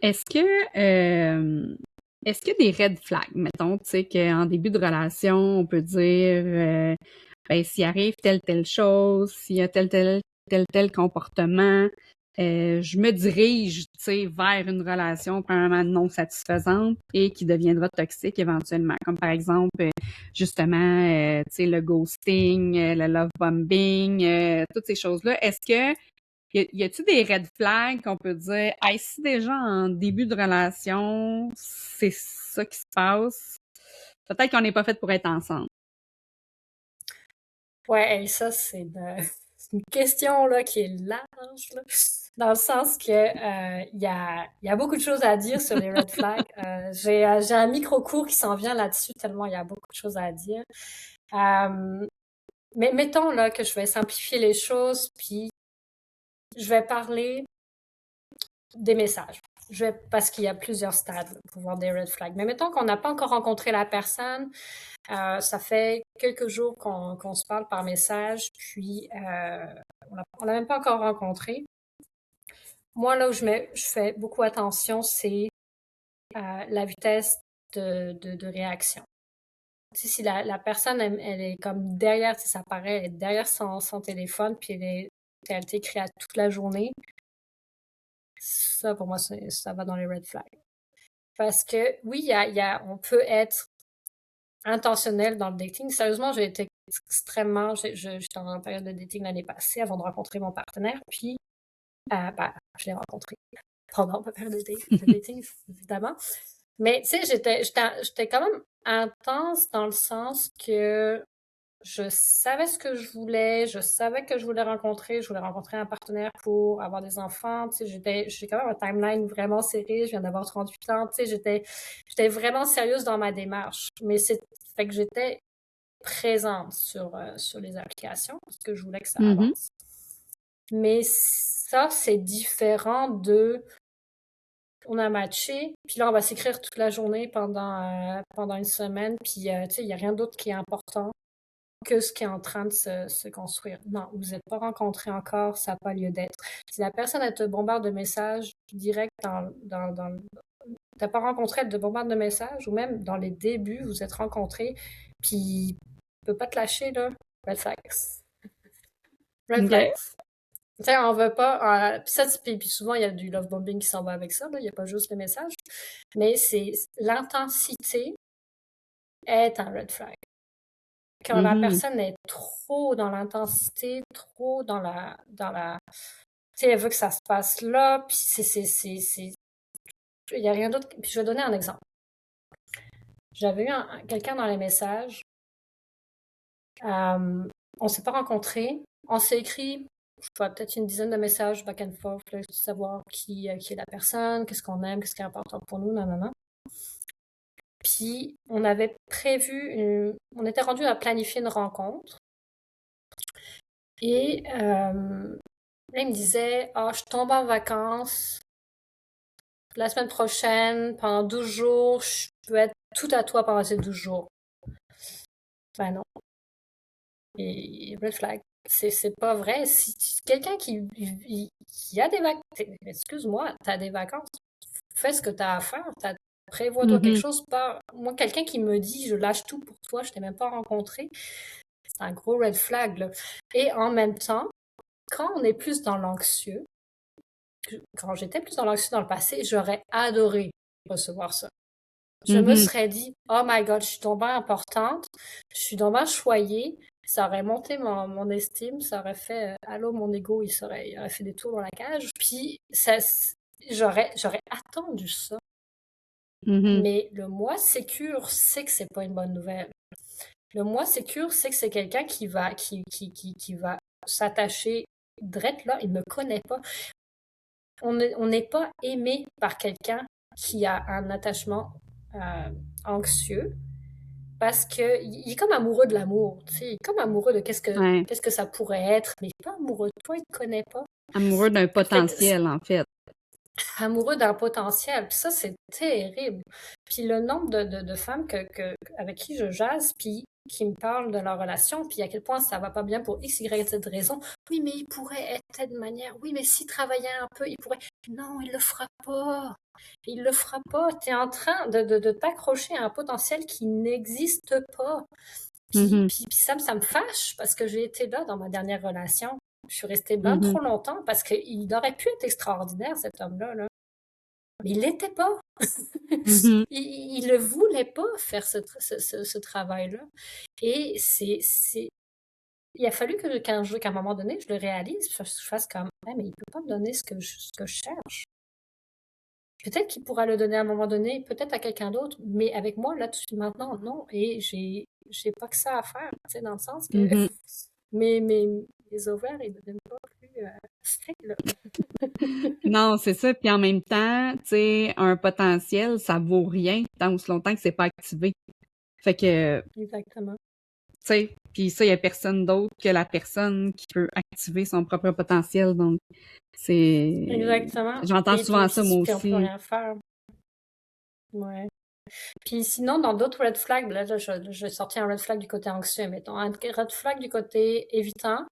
Est-ce qu'il y a des red flags, mettons, tu sais, qu'en début de relation, on peut dire, ben, s'il arrive telle chose, s'il y a tel comportement, je me dirige, tu sais, vers une relation probablement non satisfaisante et qui deviendra toxique éventuellement. Comme par exemple, justement, tu sais, le ghosting, le love bombing, toutes ces choses-là. Est-ce que y a-tu des red flags qu'on peut dire, hey, si déjà en début de relation, c'est ça qui se passe, peut-être qu'on n'est pas fait pour être ensemble. Ouais, et ça, c'est une question là, qui est large, là, dans le sens que il y a beaucoup de choses à dire sur les red flags. J'ai un micro-cours qui s'en vient là-dessus, tellement il y a beaucoup de choses à dire. Mais mettons là que je vais simplifier les choses, puis je vais parler des messages. parce qu'il y a plusieurs stades là, pour voir des red flags. Mais mettons qu'on n'a pas encore rencontré la personne, ça fait quelques jours qu'on se parle par message, puis on l'a même pas encore rencontré. Moi, là où je fais beaucoup attention, c'est la vitesse de réaction. Tu sais, si la personne, elle est comme derrière, si ça paraît, elle est derrière son téléphone, puis elle t'écrit à toute la journée, ça, pour moi, ça va dans les red flags. Parce que, oui, on peut être intentionnel dans le dating. Sérieusement, j'ai été extrêmement... J'étais en période de dating l'année passée avant de rencontrer mon partenaire, puis je l'ai rencontré pendant ma période de dating, évidemment. Mais tu sais, j'étais quand même intense dans le sens que je savais ce que je voulais, je savais que je voulais rencontrer un partenaire pour avoir des enfants, tu sais, j'ai quand même un timeline vraiment serré, je viens d'avoir 38 ans, tu sais, j'étais vraiment sérieuse dans ma démarche, mais fait que j'étais présente sur les applications parce que je voulais que ça avance. Mais ça, c'est différent on a matché, puis là, on va s'écrire toute la journée pendant une semaine, puis tu sais, il n'y a rien d'autre qui est important que ce qui est en train de se construire. Non, vous n'êtes pas rencontrés encore, ça n'a pas lieu d'être. Si la personne, elle te bombarde de messages direct t'as pas rencontré, elle te bombarde de messages, ou même dans les débuts, vous êtes rencontrés, puis elle peut pas te lâcher, là. Red flags. Red flags. Tu sais, on veut pas... puis souvent, il y a du love bombing qui s'en va avec ça, là. Il n'y a pas juste le message. Mais l'intensité est un red flag. Quand la personne est trop dans l'intensité, trop dans la... Tu sais, elle veut que ça se passe là, puis il n'y a rien d'autre. Puis je vais donner un exemple. J'avais eu quelqu'un dans les messages. On s'est pas rencontrés. On s'est écrit, je sais pas, peut-être une dizaine de messages back and forth, là, savoir qui est la personne, qu'est-ce qu'on aime, qu'est-ce qui est important pour nous, non. Puis, on avait on était rendu à planifier une rencontre. Et là, il me disait, je tombe en vacances la semaine prochaine, pendant 12 jours, je peux être tout à toi pendant ces 12 jours. Ben non. Et red flag. C'est pas vrai. Si quelqu'un qui a des vacances, excuse-moi, t'as des vacances, fais ce que t'as à faire, prévois-toi quelque chose. Moi, quelqu'un qui me dit, je lâche tout pour toi, je t'ai même pas rencontré, c'est un gros red flag, là. Et en même temps, quand on est plus dans l'anxieux, quand j'étais plus dans l'anxieux dans le passé, j'aurais adoré recevoir ça. Je me serais dit, oh my god, je suis tombée importante, je suis tombée choyée, ça aurait monté mon estime, ça aurait fait, allô, mon ego, il aurait fait des tours dans la cage, puis j'aurais attendu ça. Mais le moi sécure sait que c'est pas une bonne nouvelle. Le moi sécure sait que c'est quelqu'un qui va s'attacher drette là, il me connaît pas. On n'est pas aimé par quelqu'un qui a un attachement anxieux parce que il est comme amoureux de l'amour, tu sais, il est comme amoureux de qu'est-ce que ça pourrait être, mais pas amoureux de toi, il te connaît pas. Amoureux d'un potentiel, en fait. Amoureux d'un potentiel, puis ça, c'est terrible. Puis le nombre de femmes avec qui je jase, puis qui me parlent de leur relation, puis à quel point ça va pas bien pour X, Y, Z raison. Oui, mais il pourrait être de telle manière. Oui, mais s'il travaillait un peu, il pourrait... Non, il le fera pas. Il le fera pas. T'es en train de t'accrocher à un potentiel qui n'existe pas. Puis ça me fâche parce que j'ai été là dans ma dernière relation. Je suis restée bien trop longtemps parce qu'il aurait pu être extraordinaire, cet homme-là, là. Mais il l'était pas. Il ne voulait pas faire ce travail-là. Et il a fallu qu'à un moment donné, je le réalise, je fasse comme, mais il peut pas me donner ce que je cherche. Peut-être qu'il pourra le donner à un moment donné, peut-être à quelqu'un d'autre, mais avec moi, là, tout de suite maintenant, non. Et j'ai pas que ça à faire, tu sais, dans le sens que mes ovaires, ils ne deviennent pas plus secs, là. Non, c'est ça. Puis en même temps, tu sais, un potentiel, ça vaut rien tant aussi longtemps que c'est pas activé. Fait que... Exactement. sais, puis ça, il y a personne d'autre que la personne qui peut activer son propre potentiel, donc c'est... Exactement. J'entends souvent ça, moi Puis on peut aussi. rien faire. Ouais. Puis sinon, dans d'autres red flags, là, je sorti un red flag du côté anxieux, mettons. Un red flag du côté évitant,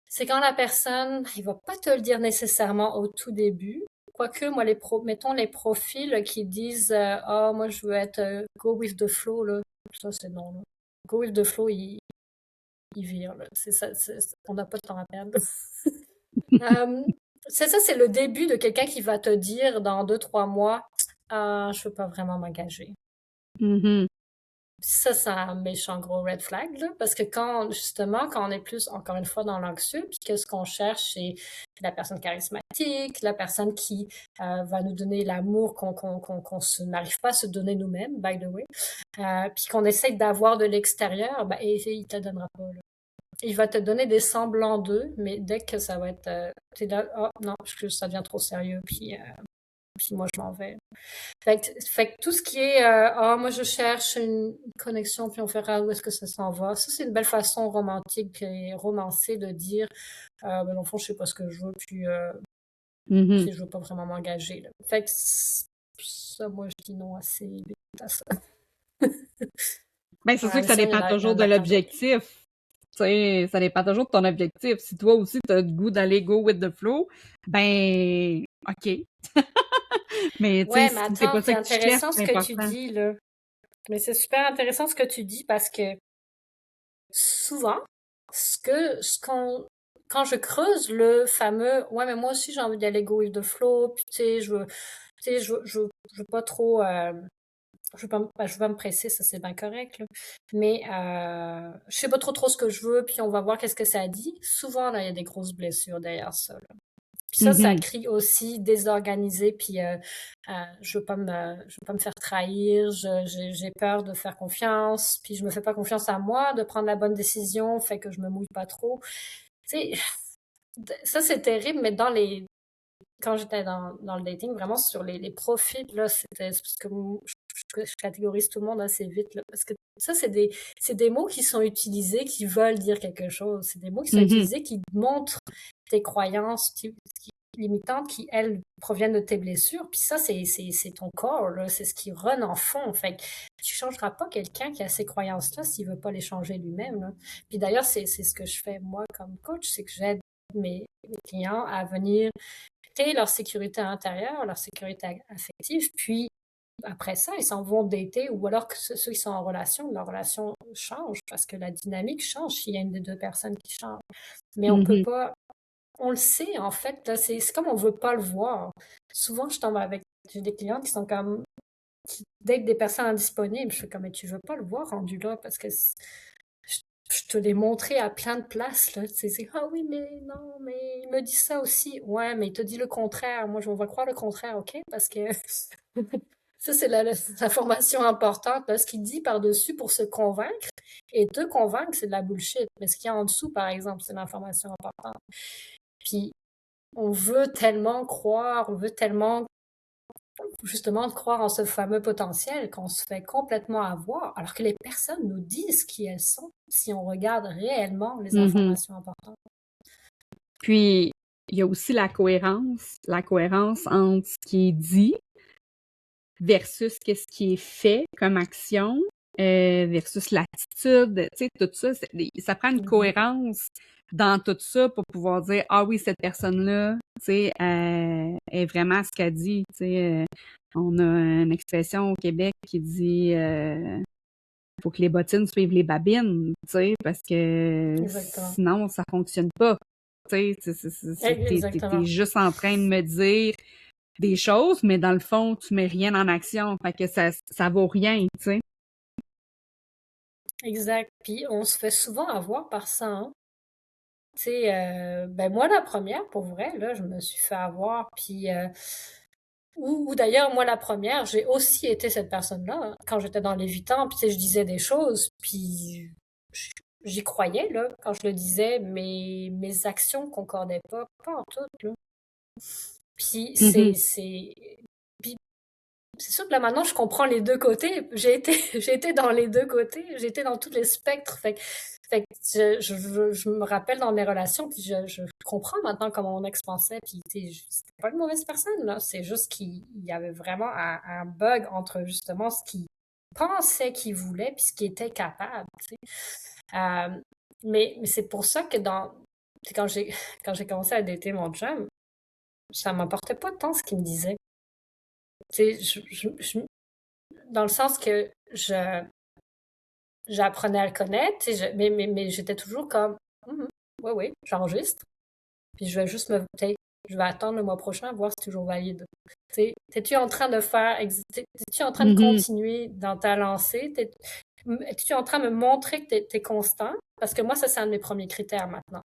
c'est quand la personne, il va pas te le dire nécessairement au tout début. Quoique, moi, mettons les profils qui disent, ah, moi, je veux être go with the flow, là. Ça, c'est non, là. Go with the flow, il vire, là. On n'a pas de temps à perdre. Euh, c'est ça, c'est le début de quelqu'un qui va te dire dans 2, 3 mois, ah, je veux pas vraiment m'engager. Mhm. Ça, c'est un méchant gros red flag, là, parce que justement, quand on est plus, encore une fois, dans l'anxieux, puis que ce qu'on cherche, c'est la personne charismatique, la personne qui va nous donner l'amour n'arrive pas à se donner nous-mêmes, by the way, puis qu'on essaye d'avoir de l'extérieur, ben, et il te donnera pas, là. Il va te donner des semblants d'eux, mais dès que ça va être, t'es là, oh non, ça devient trop sérieux, puis moi je m'en vais. Fait que tout ce qui est moi je cherche une connexion puis on verra où est-ce que ça s'en va. Ça c'est une belle façon romantique et romancée de dire ben dans le fond je sais pas ce que je veux Mhm. puis je veux pas vraiment m'engager là. Fait que ça moi je dis non assez vite à ça. Ben, c'est sûr que ça Sinon dépend il y toujours en de a plein d'autres. l'objectif. Tu sais, ça dépend toujours de ton objectif. Si toi aussi, tu as le goût d'aller go with the flow, ben, OK. Mais, tu sais, Ouais, mais si c'est attends, pas c'est ça que tu cherches, intéressant ce c'est que tu important. dis là. Mais c'est super intéressant ce que tu dis parce que souvent, quand je creuse le fameux, ouais, mais moi aussi j'ai envie d'aller go with the flow, puis tu sais, je veux pas trop, je veux pas me presser, ça c'est bien correct, là. Mais, je sais pas trop ce que je veux, puis on va voir qu'est-ce que ça dit. Souvent, là, il y a des grosses blessures derrière ça, là. Puis ça Mhm. crie aussi désorganisé, puis je veux pas me faire trahir, j'ai peur de faire confiance, puis je me fais pas confiance à moi, de prendre la bonne décision, fait que je me mouille pas trop. Tu sais, ça c'est terrible, mais quand j'étais dans le dating, vraiment sur les profils, là, c'est parce que je catégorise tout le monde assez vite, là, parce que ça, c'est des mots qui sont utilisés, qui veulent dire quelque chose. C'est des mots qui sont Mhm. utilisés qui montrent tes croyances limitantes qui, elles, proviennent de tes blessures. Puis ça, c'est ton corps, là. C'est ce qui run en fond. Fait que tu changeras pas quelqu'un qui a ces croyances-là s'il veut pas les changer lui-même, là. Puis d'ailleurs, c'est ce que je fais, moi, comme coach, c'est que j'aide mes clients à venir créer leur sécurité intérieure, leur sécurité affective, puis après ça, ils s'en vont dater, ou alors que ceux qui sont en relation, leur relation change parce que la dynamique change s'il y a une des deux personnes qui change. Mais on peut Mhm. pas, on le sait en fait, là, c'est comme on veut pas le voir. Souvent, j'ai des clientes qui sont comme, qui datent des personnes indisponibles. Je fais comme, mais tu veux pas le voir rendu là parce que je, je te l'ai montré à plein de places, là. Ah oui, mais non, mais il me dit ça aussi. Ouais, mais il te dit le contraire. Moi, je vais croire le contraire, ok? Parce que ça, c'est l'information importante. Là. Ce qu'il dit par-dessus pour se convaincre et te convaincre, c'est de la bullshit. Mais ce qu'il y a en dessous, par exemple, c'est l'information importante. Puis, on veut tellement croire, on veut tellement justement croire en ce fameux potentiel qu'on se fait complètement avoir, alors que les personnes nous disent qui elles sont si on regarde réellement les Mhm. informations importantes. Puis, il y a aussi la cohérence entre ce qui est dit versus qu'est-ce qui est fait comme action, versus l'attitude, tu sais, tout ça, ça prend une Mhm. cohérence dans tout ça pour pouvoir dire, ah oui, cette personne-là, tu sais, est vraiment ce qu'elle dit, tu sais. On a une expression au Québec qui dit, faut que les bottines suivent les babines, tu sais, parce que Exactement. sinon, ça fonctionne pas. Tu sais, t'es Exactement. juste en train de me dire des choses, mais dans le fond, tu mets rien en action. Fait que ça vaut rien, tu sais. Exact. Puis on se fait souvent avoir par ça, hein. Tu sais, ben moi la première, pour vrai, là, je me suis fait avoir. Puis ou d'ailleurs moi la première, j'ai aussi été cette personne-là hein, quand j'étais dans l'évitant. Puis tu sais, je disais des choses, puis j'y croyais là quand je le disais, mais mes actions concordaient pas en tout là. Puis Mhm. puis c'est sûr que là, maintenant, je comprends les deux côtés. J'ai été dans les deux côtés. J'ai été dans tous les spectres. Fait que je me rappelle dans mes relations, puis je comprends maintenant comment mon ex pensait, puis c'était pas une mauvaise personne, là. C'est juste qu'il y avait vraiment un bug entre justement ce qu'il pensait qu'il voulait, puis ce qu'il était capable, tu sais. Euh, mais c'est pour ça que quand quand j'ai commencé à dater mon chum, ça m'importait pas tant ce qu'il me disait. Tu sais, dans le sens que j'apprenais à le connaître, tu sais, mais j'étais toujours comme, ouais, ouais, j'enregistre, puis je vais juste peut-être, je vais attendre le mois prochain, voir si c'est toujours valide. Tu sais, t'es-tu en train de t'es-tu en train de Mhm. continuer dans ta lancée? Es-tu en train de me montrer que t'es constant? Parce que moi, ça, c'est un de mes premiers critères maintenant.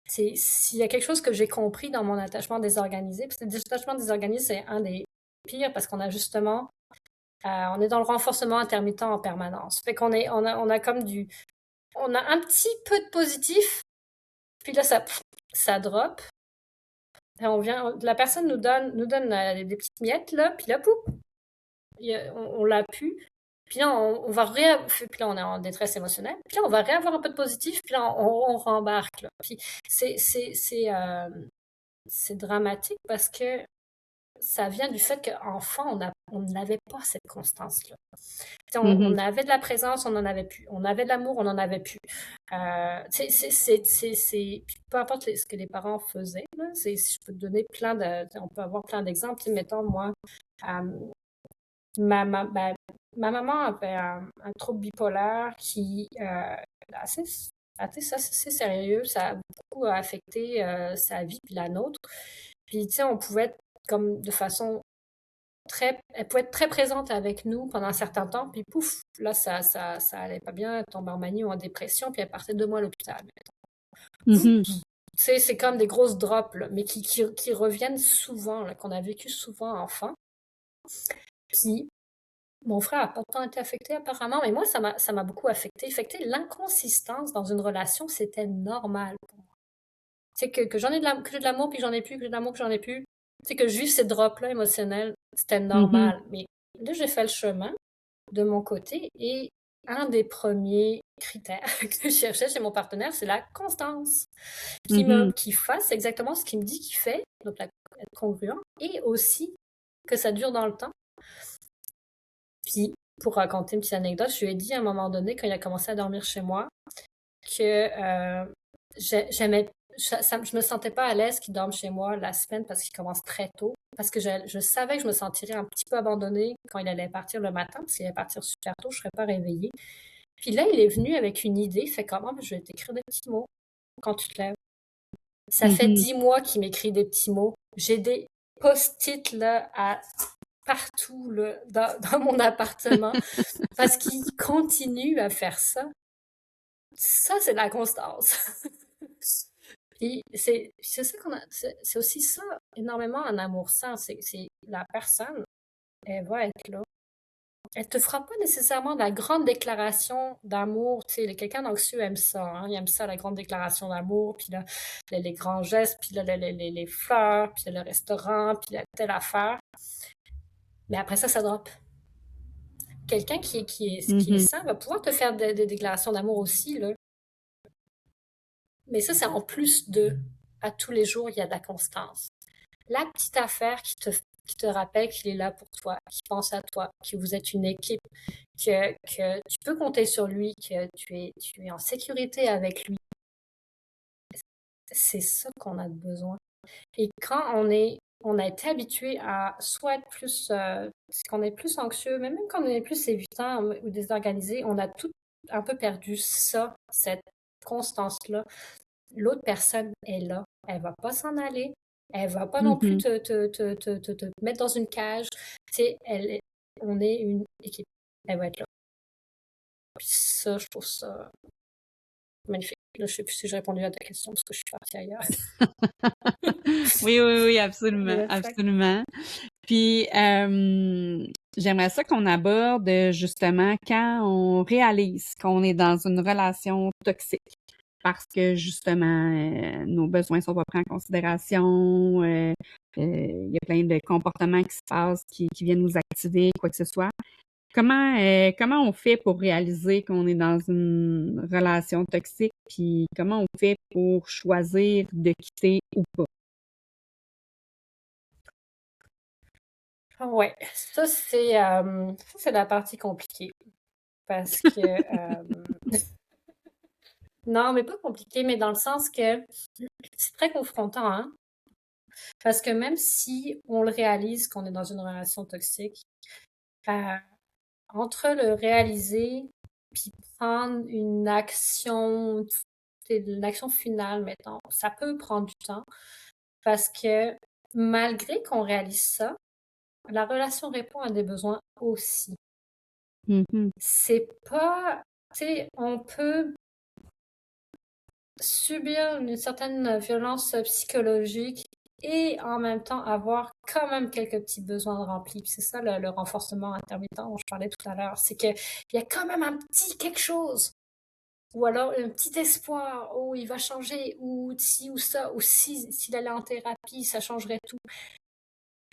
C'est, s'il y a quelque chose que j'ai compris dans mon attachement désorganisé, parce que le détachement désorganisé, c'est un des pires parce qu'on a justement on est dans le renforcement intermittent en permanence. Fait qu'on on a comme on a un petit peu de positif, puis là, ça drop. Et la personne nous donne des petites miettes, là, puis là, pouf, on l'a pu. Puis là, puis là, on est en détresse émotionnelle. Puis là, on va réavoir un peu de positif, puis là, on rembarque, là. Puis c'est dramatique parce que ça vient du fait qu'enfant, on n'avait pas cette constance-là. On Mhm. avait de la présence, on n'en avait plus. On avait de l'amour, on n'en avait plus. Puis peu importe ce que les parents faisaient, là, si je peux te donner on peut avoir plein d'exemples. Mettons, moi, euh, ma maman avait un trouble bipolaire qui assez, assez sérieux. Ça a beaucoup affecté sa vie puis la nôtre. Puis, tu sais, on pouvait être comme de façon elle pouvait être très présente avec nous pendant un certain temps, puis pouf, là, ça allait pas bien, elle tombait en manie ou en dépression, puis elle partait 2 mois à l'hôpital. Mhm. Tu sais, c'est comme des grosses drops, là, mais qui reviennent souvent, là, qu'on a vécu souvent enfant. Puis, mon frère a pas tant été affecté apparemment, mais moi, ça m'a beaucoup affecté. Affecté l'inconsistance dans une relation, c'était normal pour moi. Tu sais, que que j'ai de l'amour, puis que j'en ai plus, que j'ai de l'amour, que j'en ai plus. Tu sais, que je vive ces drops-là émotionnels, c'était Mhm. normal. Mais là, j'ai fait le chemin de mon côté et un des premiers critères que je cherchais chez mon partenaire, c'est la constance. Mhm. Qu'il fasse exactement ce qu'il me dit qu'il fait, donc être congruent, et aussi que ça dure dans le temps. Puis, pour raconter une petite anecdote, je lui ai dit à un moment donné, quand il a commencé à dormir chez moi, que j'aimais, je me sentais pas à l'aise qu'il dorme chez moi la semaine parce qu'il commence très tôt. Parce que je savais que je me sentirais un petit peu abandonnée quand il allait partir le matin, parce qu'il allait partir super tôt, je serais pas réveillée. Puis là, il est venu avec une idée, fait comment je vais t'écrire des petits mots quand tu te lèves. Ça fait Mhm. 10 mois qu'il m'écrit des petits mots. J'ai des post-it là partout là, dans mon appartement parce qu'il continue à faire ça. Ça, c'est de la constance. Puis c'est ça c'est aussi ça énormément un amour sain. C'est la personne, elle va être là. Elle te fera pas nécessairement de la grande déclaration d'amour. Tu sais, quelqu'un d'anxieux aime ça, hein. Il aime ça, la grande déclaration d'amour, puis là, les grands gestes, puis là, les fleurs, puis là, le restaurant, puis là, telle affaire. Mais après ça drop. Quelqu'un qui est Mhm. sain va pouvoir te faire des déclarations d'amour aussi, là. Mais ça, c'est en plus de, à tous les jours, il y a de la constance. La petite affaire qui te rappelle qu'il est là pour toi, qui pense à toi, que vous êtes une équipe, que tu peux compter sur lui, que tu es en sécurité avec lui. C'est ça qu'on a besoin. Et quand on a été habitué à soit être plus, qu'on est plus anxieux, mais même quand on est plus évitant ou désorganisé, on a tout un peu perdu ça, cette constance-là. L'autre personne est là. Elle va pas s'en aller. Elle va pas non plus Mhm. te mettre dans une cage. Tu sais, on est une équipe. Elle va être là. Puis ça, je trouve ça magnifique. Là, je sais plus si j'ai répondu à ta question parce que je suis partie ailleurs. Oui, oui, oui, Les absolument, red flags. absolument. Puis, j'aimerais ça qu'on aborde justement quand on réalise qu'on est dans une relation toxique. parce que justement, nos besoins sont pas pris en considération, il y a plein de comportements qui se passent, qui viennent nous activer, quoi que ce soit. Comment on fait pour réaliser qu'on est dans une relation toxique, puis comment on fait pour choisir de quitter ou pas? Ouais, ça c'est la partie compliquée parce que non, mais pas compliqué, mais dans le sens que c'est très confrontant, hein, parce que même si on le réalise qu'on est dans une relation toxique, euh, entre le réaliser puis prendre une action finale, mettons, ça peut prendre du temps parce que malgré qu'on réalise ça, la relation répond à des besoins aussi. Mhm. C'est pas, tu sais, on peut subir une certaine violence psychologique et en même temps avoir quand même quelques petits besoins remplis. Puis c'est ça le renforcement intermittent dont je parlais tout à l'heure. C'est qu'il y a quand même un petit quelque chose. Ou alors un petit espoir, oh, il va changer, ou ci ou ça, ou si s'il allait en thérapie, ça changerait tout.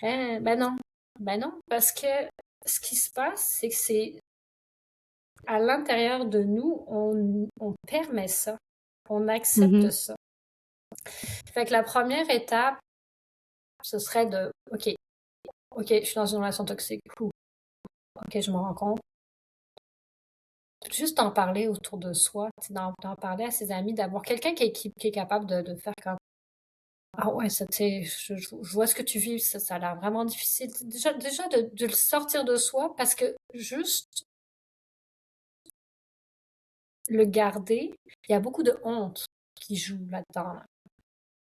Ben non. Ben non, parce que ce qui se passe, c'est que c'est à l'intérieur de nous, on permet ça. On accepte Mhm. ça. Fait que la première étape, ce serait OK, je suis dans une relation toxique. OK, je me rends compte. Juste d'en parler autour de soi, d'en parler à ses amis, d'avoir quelqu'un qui est capable de faire comme ah ouais, ça, je vois ce que tu vis, ça a l'air vraiment difficile. Déjà de le sortir de soi parce que juste le garder, il y a beaucoup de honte qui joue là-dedans.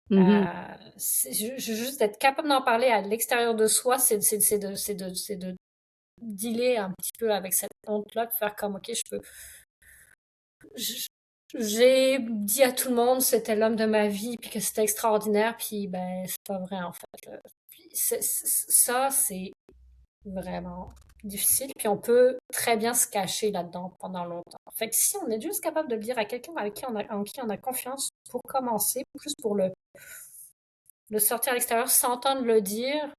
Mhm. Juste être capable d'en parler à l'extérieur de soi, c'est de dealer un petit peu avec cette honte-là, de faire comme, ok, j'ai dit à tout le monde c'était l'homme de ma vie, puis que c'était extraordinaire, puis ben, c'est pas vrai en fait. Puis ça, c'est vraiment difficile, puis on peut très bien se cacher là-dedans pendant longtemps. Fait que si on est juste capable de le dire à quelqu'un en qui on a confiance pour commencer, plus pour le sortir à l'extérieur, s'entendre le dire,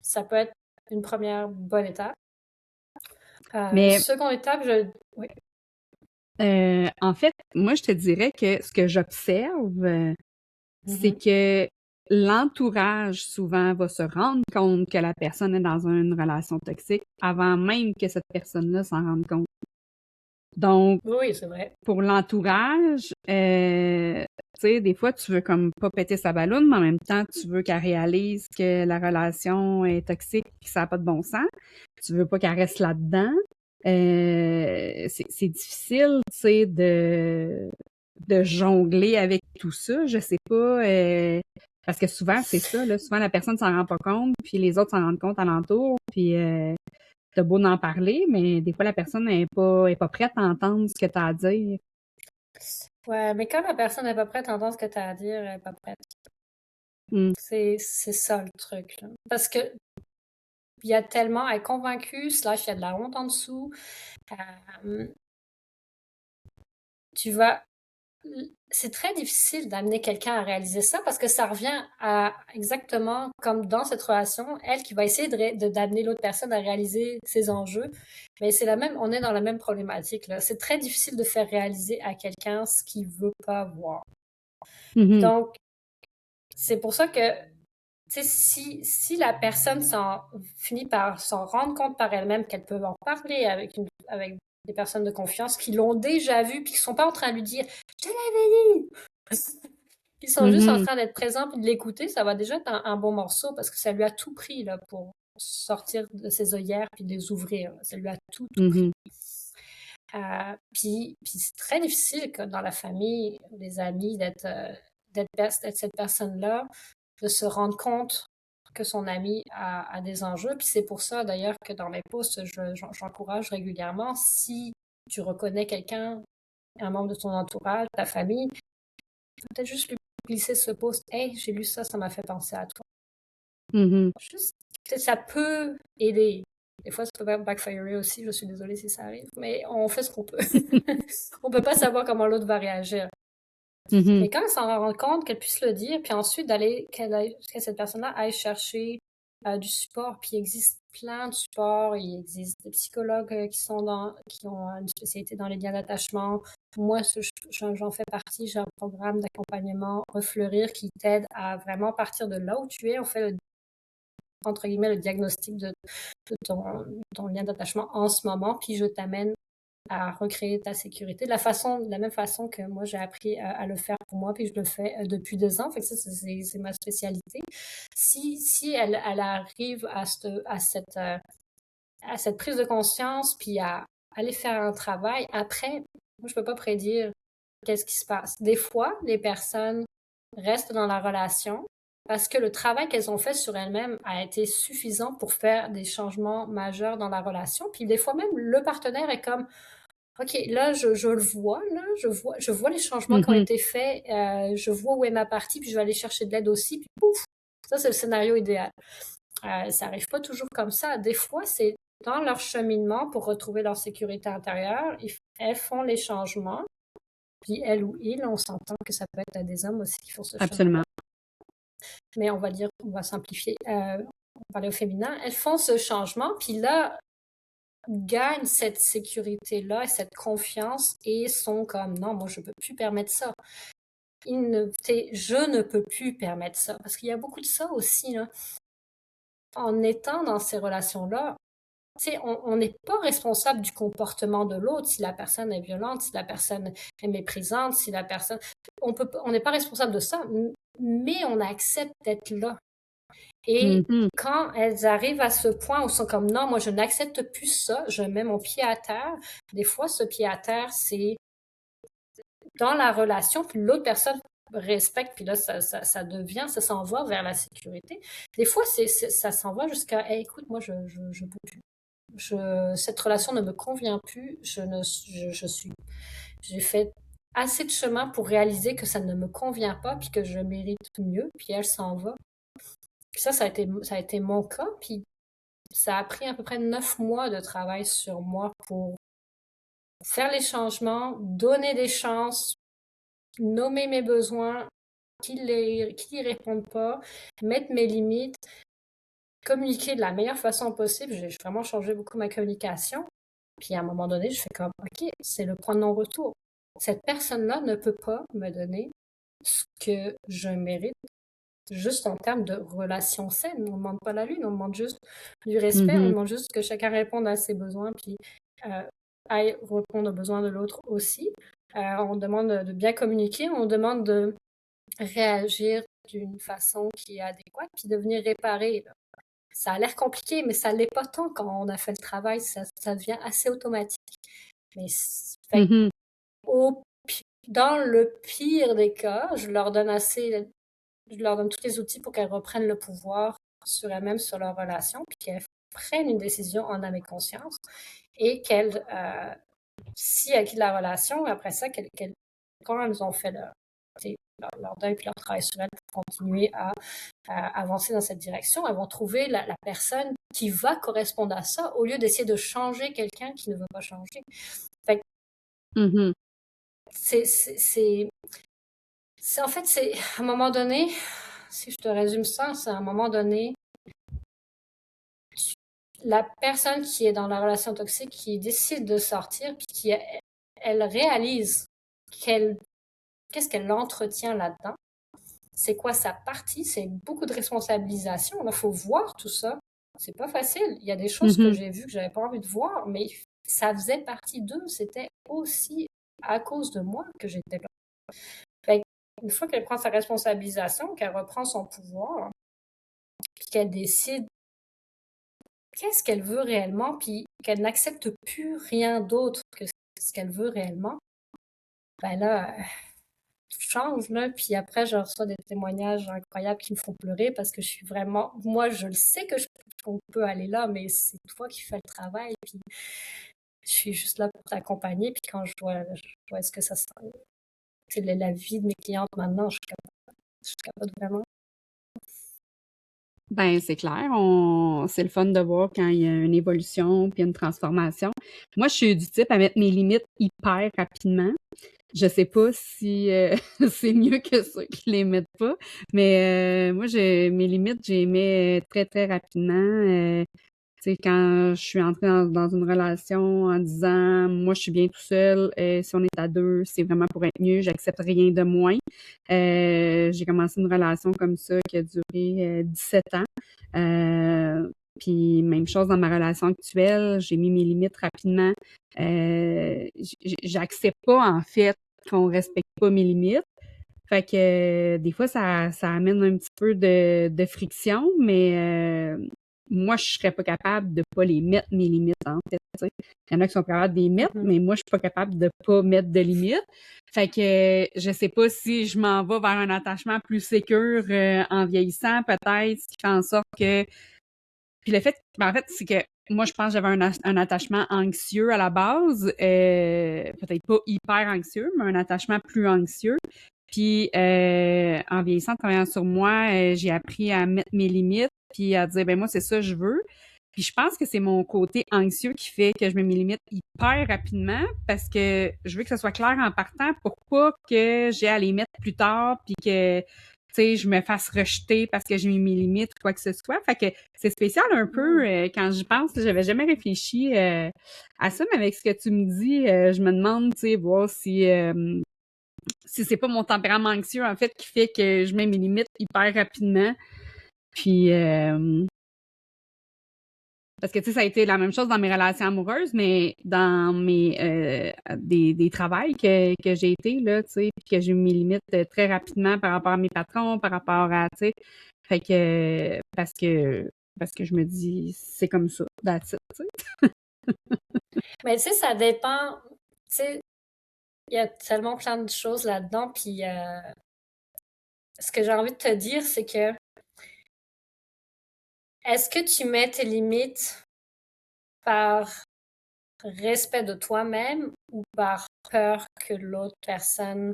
ça peut être une première bonne étape. Mais Seconde étape, oui. en fait, moi, je te dirais que ce que j'observe, c'est Mhm. que l'entourage souvent va se rendre compte que la personne est dans une relation toxique avant même que cette personne-là s'en rende compte. Donc, Oui, oui, c'est vrai. pour l'entourage, tu sais, des fois, tu veux comme pas péter sa balloune, mais en même temps, tu veux qu'elle réalise que la relation est toxique et que ça n'a pas de bon sens. Tu veux pas qu'elle reste là-dedans. C'est difficile, tu sais, de jongler avec tout ça. Je sais pas, parce que souvent, c'est ça, là. Souvent, la personne s'en rend pas compte, puis les autres s'en rendent compte alentour, puis t'as beau en parler, mais des fois, la personne est pas prête à entendre ce que t'as à dire. Ouais, mais quand la personne n'est pas prête à entendre ce que tu as à dire, elle n'est pas prête. Mm. C'est ça le truc, là. Parce que il y a tellement, elle est convaincue, slash, il y a de la honte en dessous. Euh, tu vas c'est très difficile d'amener quelqu'un à réaliser ça parce que ça revient à exactement comme dans cette relation, elle qui va essayer d'amener l'autre personne à réaliser ses enjeux. Mais c'est la même, on est dans la même problématique, là. C'est très difficile de faire réaliser à quelqu'un ce qu'il veut pas voir. Mhm. Donc, c'est pour ça que, tu sais, si la personne finit par s'en rendre compte par elle-même qu'elle peut en parler avec des personnes de confiance qui l'ont déjà vu puis qui sont pas en train de lui dire, je te l'avais dit! Ils sont juste en Mhm. train d'être présents et de l'écouter, ça va déjà être un bon morceau parce que ça lui a tout pris là, pour sortir de ses œillères puis de les ouvrir. Ça lui a tout pris. Mhm. Puis c'est très difficile que dans la famille, les amis, d'être cette personne-là, de se rendre compte que son ami a des enjeux. Puis c'est pour ça d'ailleurs que dans mes posts, j'encourage régulièrement, si tu reconnais quelqu'un, un membre de ton entourage, ta famille, peut-être juste lui glisser ce post. Hey, j'ai lu ça, ça m'a fait penser à toi. Mhm. Juste, ça peut aider. Des fois, ça peut backfirer aussi, je suis désolée si ça arrive, mais on fait ce qu'on peut. On peut pas savoir comment l'autre va réagir. Mais quand elle s'en rend compte, qu'elle puisse le dire, puis ensuite que cette personne-là aille chercher du support. Puis il existe plein de supports. Il existe des psychologues qui ont une spécialité dans les liens d'attachement. Moi, j'en fais partie. J'ai un programme d'accompagnement Refleurir qui t'aide à vraiment partir de là où tu es. On fait entre guillemets le diagnostic de ton lien d'attachement en ce moment, puis je t'amène à recréer ta sécurité de la même façon que moi j'ai appris à le faire pour moi, puis je le fais depuis 2 ans. Fait que ça, c'est ma spécialité. Si elle arrive à cette prise de conscience, puis à aller faire un travail, après, moi je peux pas prédire qu'est-ce qui se passe. Des fois, les personnes restent dans la relation parce que le travail qu'elles ont fait sur elles-mêmes a été suffisant pour faire des changements majeurs dans la relation. Puis des fois même, le partenaire est comme, OK, là, je le vois, là, je vois les changements qui ont été faits, je vois où est ma partie, puis je vais aller chercher de l'aide aussi, puis pouf! Ça, c'est le scénario idéal. Ça arrive pas toujours comme ça. Des fois, c'est dans leur cheminement pour retrouver leur sécurité intérieure, elles font les changements, puis elles ou ils, on s'entend que ça peut être des hommes aussi qui font ce chemin. Absolument. Mais on va simplifier, on va parler au féminin. Elles font ce changement, puis là, gagnent cette sécurité-là, cette confiance et sont comme non, moi je peux plus permettre ça. Je ne peux plus permettre ça. Parce qu'il y a beaucoup de ça aussi, là. En étant dans ces relations-là, on n'est pas responsable du comportement de l'autre, si la personne est violente, si la personne est méprisante, si la personne... On n'est pas responsable de ça, mais on accepte d'être là. Et quand elles arrivent à ce point où elles sont comme non, moi je n'accepte plus ça, je mets mon pied à terre. Des fois, ce pied à terre, c'est dans la relation, puis l'autre personne respecte, puis là, ça s'en va vers la sécurité. Des fois, ça s'en va jusqu'à hey, écoute, moi, je peux plus. Cette relation ne me convient plus. J'ai fait assez de chemin pour réaliser que ça ne me convient pas, puis que je mérite mieux, puis elle s'en va. Puis ça a été mon cas, puis ça a pris à peu près 9 mois de travail sur moi pour faire les changements, donner des chances, nommer mes besoins, qui y répondent pas, mettre mes limites, communiquer de la meilleure façon possible. J'ai vraiment changé beaucoup ma communication. Puis à un moment donné, je fais comme, OK, c'est le point de non-retour. Cette personne-là ne peut pas me donner ce que je mérite, juste en termes de relations saines. On ne demande pas la lune, on demande juste du respect, on demande juste que chacun réponde à ses besoins, puis aille répondre aux besoins de l'autre aussi. On demande de bien communiquer, on demande de réagir d'une façon qui est adéquate, puis de venir réparer. Là. Ça a l'air compliqué, mais ça l'est pas tant quand on a fait le travail, ça devient assez automatique. Mais dans le pire des cas, je leur donne tous les outils pour qu'elles reprennent le pouvoir sur elles-mêmes, sur leur relation, puis qu'elles prennent une décision en âme et conscience, et qu'elles, si elles quittent la relation, après ça, quand elles ont fait leur deuil puis leur travail sur elles pour continuer à avancer dans cette direction, elles vont trouver la personne qui va correspondre à ça au lieu d'essayer de changer quelqu'un qui ne veut pas changer. Fait que en fait, c'est à un moment donné, si je te résume ça, c'est à un moment donné, la personne qui est dans la relation toxique, qui décide de sortir, puis elle réalise qu'est-ce qu'elle entretient là-dedans, c'est quoi sa partie, c'est beaucoup de responsabilisation. Il faut voir tout ça. C'est pas facile. Il y a des choses que j'ai vues que j'avais pas envie de voir, mais ça faisait partie d'eux. C'était aussi à cause de moi que j'étais là. Fait une fois qu'elle prend sa responsabilisation, qu'elle reprend son pouvoir, puis qu'elle décide qu'est-ce qu'elle veut réellement, puis qu'elle n'accepte plus rien d'autre que ce qu'elle veut réellement, ben là, tout change, là. Puis après, je reçois des témoignages incroyables qui me font pleurer parce que je suis vraiment... Moi, je le sais qu'on peut aller là, mais c'est toi qui fais le travail, puis je suis juste là pour t'accompagner, puis quand je vois ce que ça se... C'est la vie de mes clientes maintenant, je suis capable vraiment. Ben, c'est clair, c'est le fun de voir quand il y a une évolution puis une transformation. Moi, je suis du type à mettre mes limites hyper rapidement. Je sais pas si c'est mieux que ceux qui les mettent pas, mais moi, mes limites, j'ai mis très, très rapidement. Tu sais, quand je suis entrée dans une relation en disant, moi, je suis bien tout seul, si on est à deux, c'est vraiment pour être mieux, j'accepte rien de moins. J'ai commencé une relation comme ça qui a duré 17 ans. Puis même chose dans ma relation actuelle, j'ai mis mes limites rapidement. J'accepte pas, en fait, qu'on respecte pas mes limites. Fait que des fois, ça amène un petit peu de friction, mais moi, je serais pas capable de pas les mettre, mes limites, en fait. Tu sais. Il y en a qui sont capables de les mettre, mais moi, je suis pas capable de pas mettre de limites. Fait que je sais pas si je m'en vais vers un attachement plus sécure en vieillissant, peut-être, ce qui fait en sorte que... Puis le fait, en fait, c'est que moi, je pense que j'avais un attachement anxieux à la base, peut-être pas hyper anxieux, mais un attachement plus anxieux. Puis en vieillissant, en travaillant sur moi, j'ai appris à mettre mes limites, puis à dire, ben moi, c'est ça que je veux. Puis je pense que c'est mon côté anxieux qui fait que je mets mes limites hyper rapidement parce que je veux que ce soit clair en partant pour pas que j'ai à les mettre plus tard, puis que tu sais, je me fasse rejeter parce que j'ai mis mes limites ou quoi que ce soit. Fait que c'est spécial un peu quand j'y pense. J'avais jamais réfléchi à ça, mais avec ce que tu me dis, je me demande, tu sais, voir si c'est pas mon tempérament anxieux, en fait, qui fait que je mets mes limites hyper rapidement. Puis, parce que, tu sais, ça a été la même chose dans mes relations amoureuses, mais dans des travails que j'ai été, là, tu sais, puis que j'ai mis mes limites très rapidement par rapport à mes patrons, par rapport à, tu sais, fait que, parce que je me dis, c'est comme ça, that's it, tu sais. Mais tu sais, ça dépend. Tu sais, il y a tellement plein de choses là-dedans. Puis ce que j'ai envie de te dire, c'est que est-ce que tu mets tes limites par respect de toi-même ou par peur que l'autre personne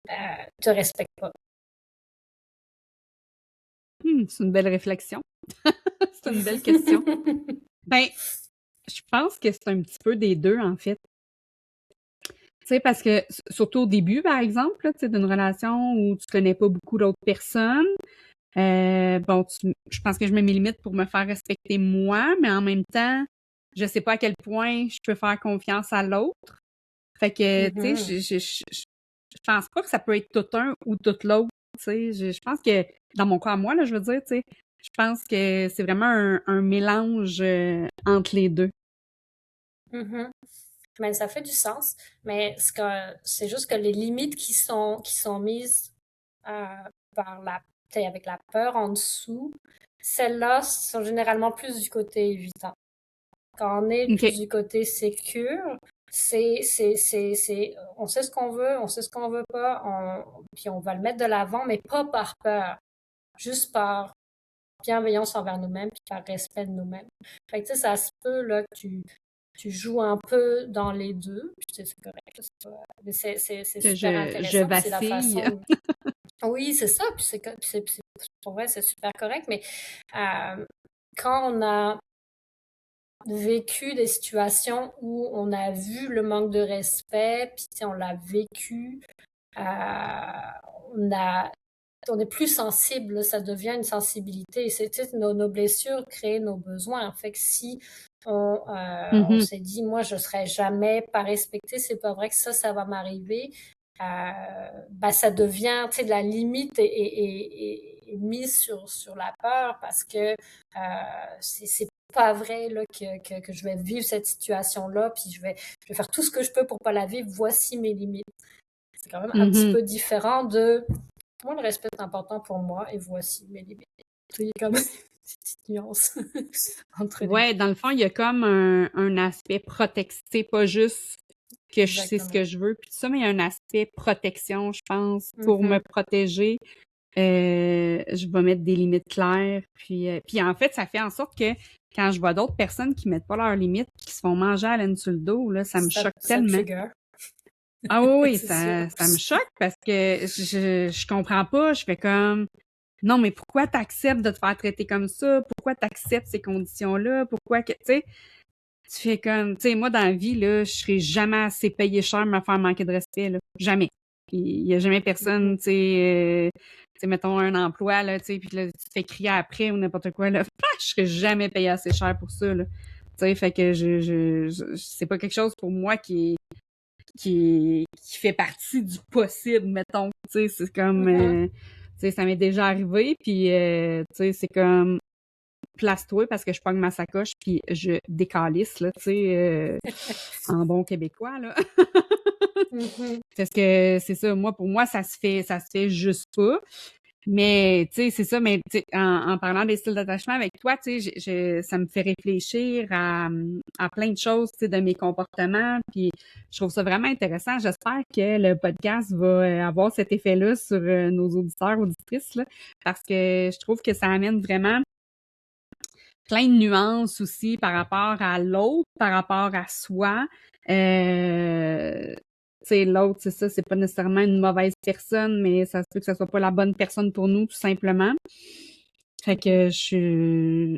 te respecte pas? C'est une belle réflexion. C'est une belle question. Ben, je pense que c'est un petit peu des deux, en fait. Tu sais, parce que, surtout au début, par exemple, là, tu sais, d'une relation où tu connais pas beaucoup d'autres personnes, bon, je pense que je mets mes limites pour me faire respecter moi, mais en même temps, je sais pas à quel point je peux faire confiance à l'autre. Fait que, tu sais, je pense pas que ça peut être tout un ou tout l'autre, tu sais. Je pense que, dans mon cas à moi, là, je veux dire, tu sais, je pense que c'est vraiment un mélange entre les deux. Mhm. Mais ça fait du sens. Mais c'est juste que les limites qui sont mises euh, par avec la peur en dessous, celles-là sont généralement plus du côté évitant. Quand on est plus OK. du côté sécure, on sait ce qu'on veut, on sait ce qu'on veut pas, puis on va le mettre de l'avant, mais pas par peur, juste par bienveillance envers nous-mêmes, puis par respect de nous-mêmes. Fait que, tu sais, ça se peut, là, que tu joues un peu dans les deux, puis c'est correct, là, mais c'est super Je intéressant, puis c'est la vacille. façon. Oui, c'est ça, puis pour vrai, c'est super correct, mais quand on a vécu des situations où on a vu le manque de respect, puis on l'a vécu, on a on est plus sensible, là, ça devient une sensibilité. C'est, tu sais, nos blessures créent nos besoins. Fait que si on Mhm. s'est dit, moi, je serai jamais pas respectée, c'est pas vrai que ça va m'arriver. Bah, ça devient, tu sais, la limite est mise sur la peur parce que c'est pas vrai là, que je vais vivre cette situation-là, puis je vais faire tout ce que je peux pour pas la vivre. Voici mes limites. C'est quand même un petit Mhm. peu différent de moi, le respect est important pour moi et voici mes limites. Il y a comme une petite nuance entre les Ouais, deux. dans le fond, il y a comme un aspect protection, pas juste que je sais ce Exactement. que je veux, puis tout ça, mais il y a un aspect protection, je pense, pour me Mhm. protéger. Je vais mettre des limites claires, puis en fait, ça fait en sorte que quand je vois d'autres personnes qui mettent pas leurs limites, qui se font manger à laine sur le dos, là, ça me choque Ça tellement. trigger, Ah oui, oui, c'est sûr. ça me choque parce que je comprends pas. Je fais comme, non, mais pourquoi t'acceptes de te faire traiter comme ça? Pourquoi t'acceptes ces conditions-là? Pourquoi que, tu sais, tu fais comme, tu sais, moi, dans la vie, là, je serais jamais assez payé cher me faire manquer de respect, là. Jamais. Il y a jamais personne, tu sais, mettons un emploi, là, tu sais, puis là, tu te fais crier après ou n'importe quoi, là. Je serais jamais payé assez cher pour ça, là. Tu sais, fait que c'est pas quelque chose pour moi qui fait partie du possible, mettons. Tu sais, c'est comme, tu sais, ça m'est déjà arrivé, puis, tu sais, c'est comme, place-toi parce que je pogne ma sacoche puis je décalisse, là, tu sais, en bon québécois, là. Parce que c'est ça, pour moi, ça se fait juste pas. Mais, tu sais, c'est ça, mais tu sais, en parlant des styles d'attachement avec toi, tu sais, ça me fait réfléchir à plein de choses, tu sais, de mes comportements, puis je trouve ça vraiment intéressant. J'espère que le podcast va avoir cet effet-là sur nos auditeurs, auditrices, là, parce que je trouve que ça amène vraiment plein de nuances aussi par rapport à l'autre, par rapport à soi. Tu sais, l'autre, c'est ça, c'est pas nécessairement une mauvaise personne, mais ça se peut que ça soit pas la bonne personne pour nous, tout simplement. Fait que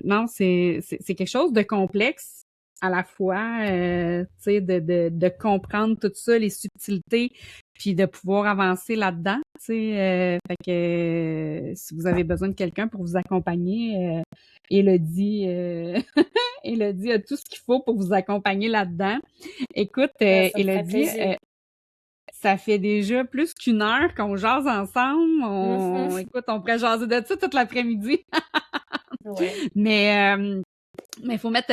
non, c'est quelque chose de complexe à la fois, tu sais, de comprendre tout ça, les subtilités, puis de pouvoir avancer là-dedans, tu sais. Fait que si vous avez besoin de quelqu'un pour vous accompagner, Élodie, Élodie a tout ce qu'il faut pour vous accompagner là-dedans. Écoute, Ça me ferait Élodie, plaisir. ça fait déjà plus qu'1 heure qu'on jase ensemble. Écoute, on pourrait jaser de ça toute l'après-midi. Ouais. Mais faut mettre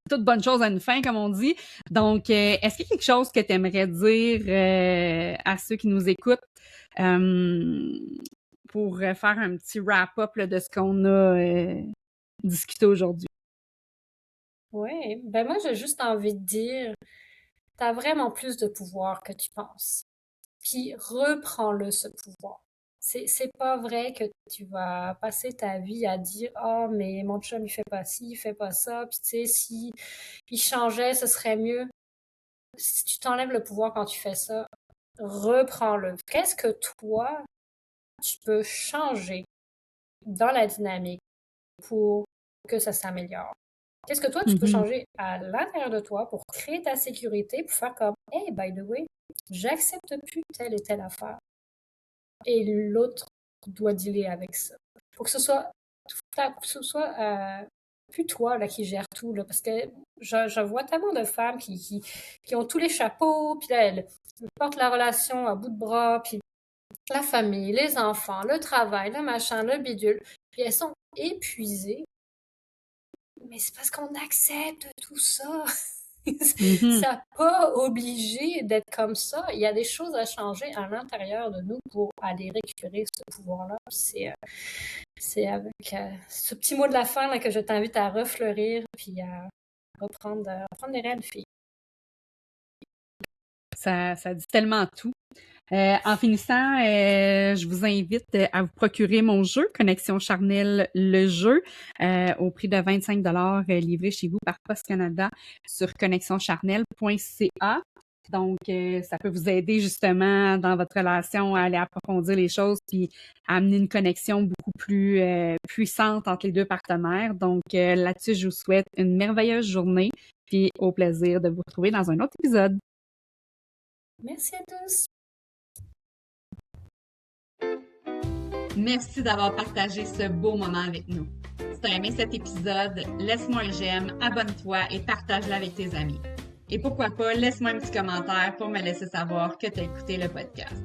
toute bonne chose à une fin, comme on dit. Donc, est-ce qu'il y a quelque chose que tu aimerais dire à ceux qui nous écoutent pour faire un petit wrap-up là, de ce qu'on a discuté aujourd'hui? Ouais. Ben moi, j'ai juste envie de dire, t'as vraiment plus de pouvoir que tu penses. Puis reprends-le, ce pouvoir. C'est pas vrai que tu vas passer ta vie à dire ah mais mon chum il fait pas ci, il fait pas ça, puis tu sais si il changeait, ce serait mieux. Si tu t'enlèves le pouvoir quand tu fais ça, reprends-le. Qu'est-ce que toi tu peux changer dans la dynamique pour que ça s'améliore? Qu'est-ce que toi tu peux Mhm. changer à l'intérieur de toi pour créer ta sécurité, pour faire comme hey by the way, j'accepte plus telle et telle affaire. Et l'autre doit dealer avec ça. Pour que ce soit plus toi là, qui gère tout, là, parce que je vois tellement de femmes qui ont tous les chapeaux, puis là, elles portent la relation à bout de bras, puis la famille, les enfants, le travail, le machin, le bidule, puis elles sont épuisées. Mais c'est parce qu'on accepte tout ça. Mhm. Ça n'a pas obligé d'être comme ça. Il y a des choses à changer à l'intérieur de nous pour aller récupérer ce pouvoir-là. C'est avec ce petit mot de la fin là, que je t'invite à refleurir puis à reprendre les rênes, fille. Ça dit tellement tout. En finissant, je vous invite à vous procurer mon jeu Connexion Charnelle, le jeu, au prix de 25 $ livré chez vous par Post Canada sur connexioncharnelle.ca. Donc, ça peut vous aider justement dans votre relation à aller approfondir les choses puis à amener une connexion beaucoup plus puissante entre les deux partenaires. Donc, là-dessus, je vous souhaite une merveilleuse journée puis au plaisir de vous retrouver dans un autre épisode. Merci à tous. Merci d'avoir partagé ce beau moment avec nous. Si tu as aimé cet épisode, laisse-moi un j'aime, abonne-toi et partage-le avec tes amis. Et pourquoi pas, laisse-moi un petit commentaire pour me laisser savoir que tu as écouté le podcast.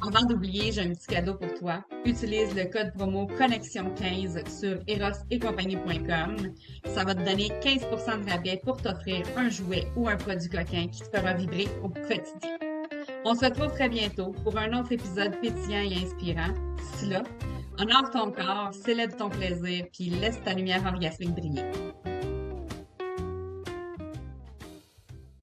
Avant d'oublier, j'ai un petit cadeau pour toi. Utilise le code promo Connexion15 sur erosetcompagnie.com. Ça va te donner 15% de rabais pour t'offrir un jouet ou un produit coquin qui te fera vibrer au quotidien. On se retrouve très bientôt pour un autre épisode pétillant et inspirant. D'ici là, honore ton corps, célèbre ton plaisir, puis laisse ta lumière orgasmique briller.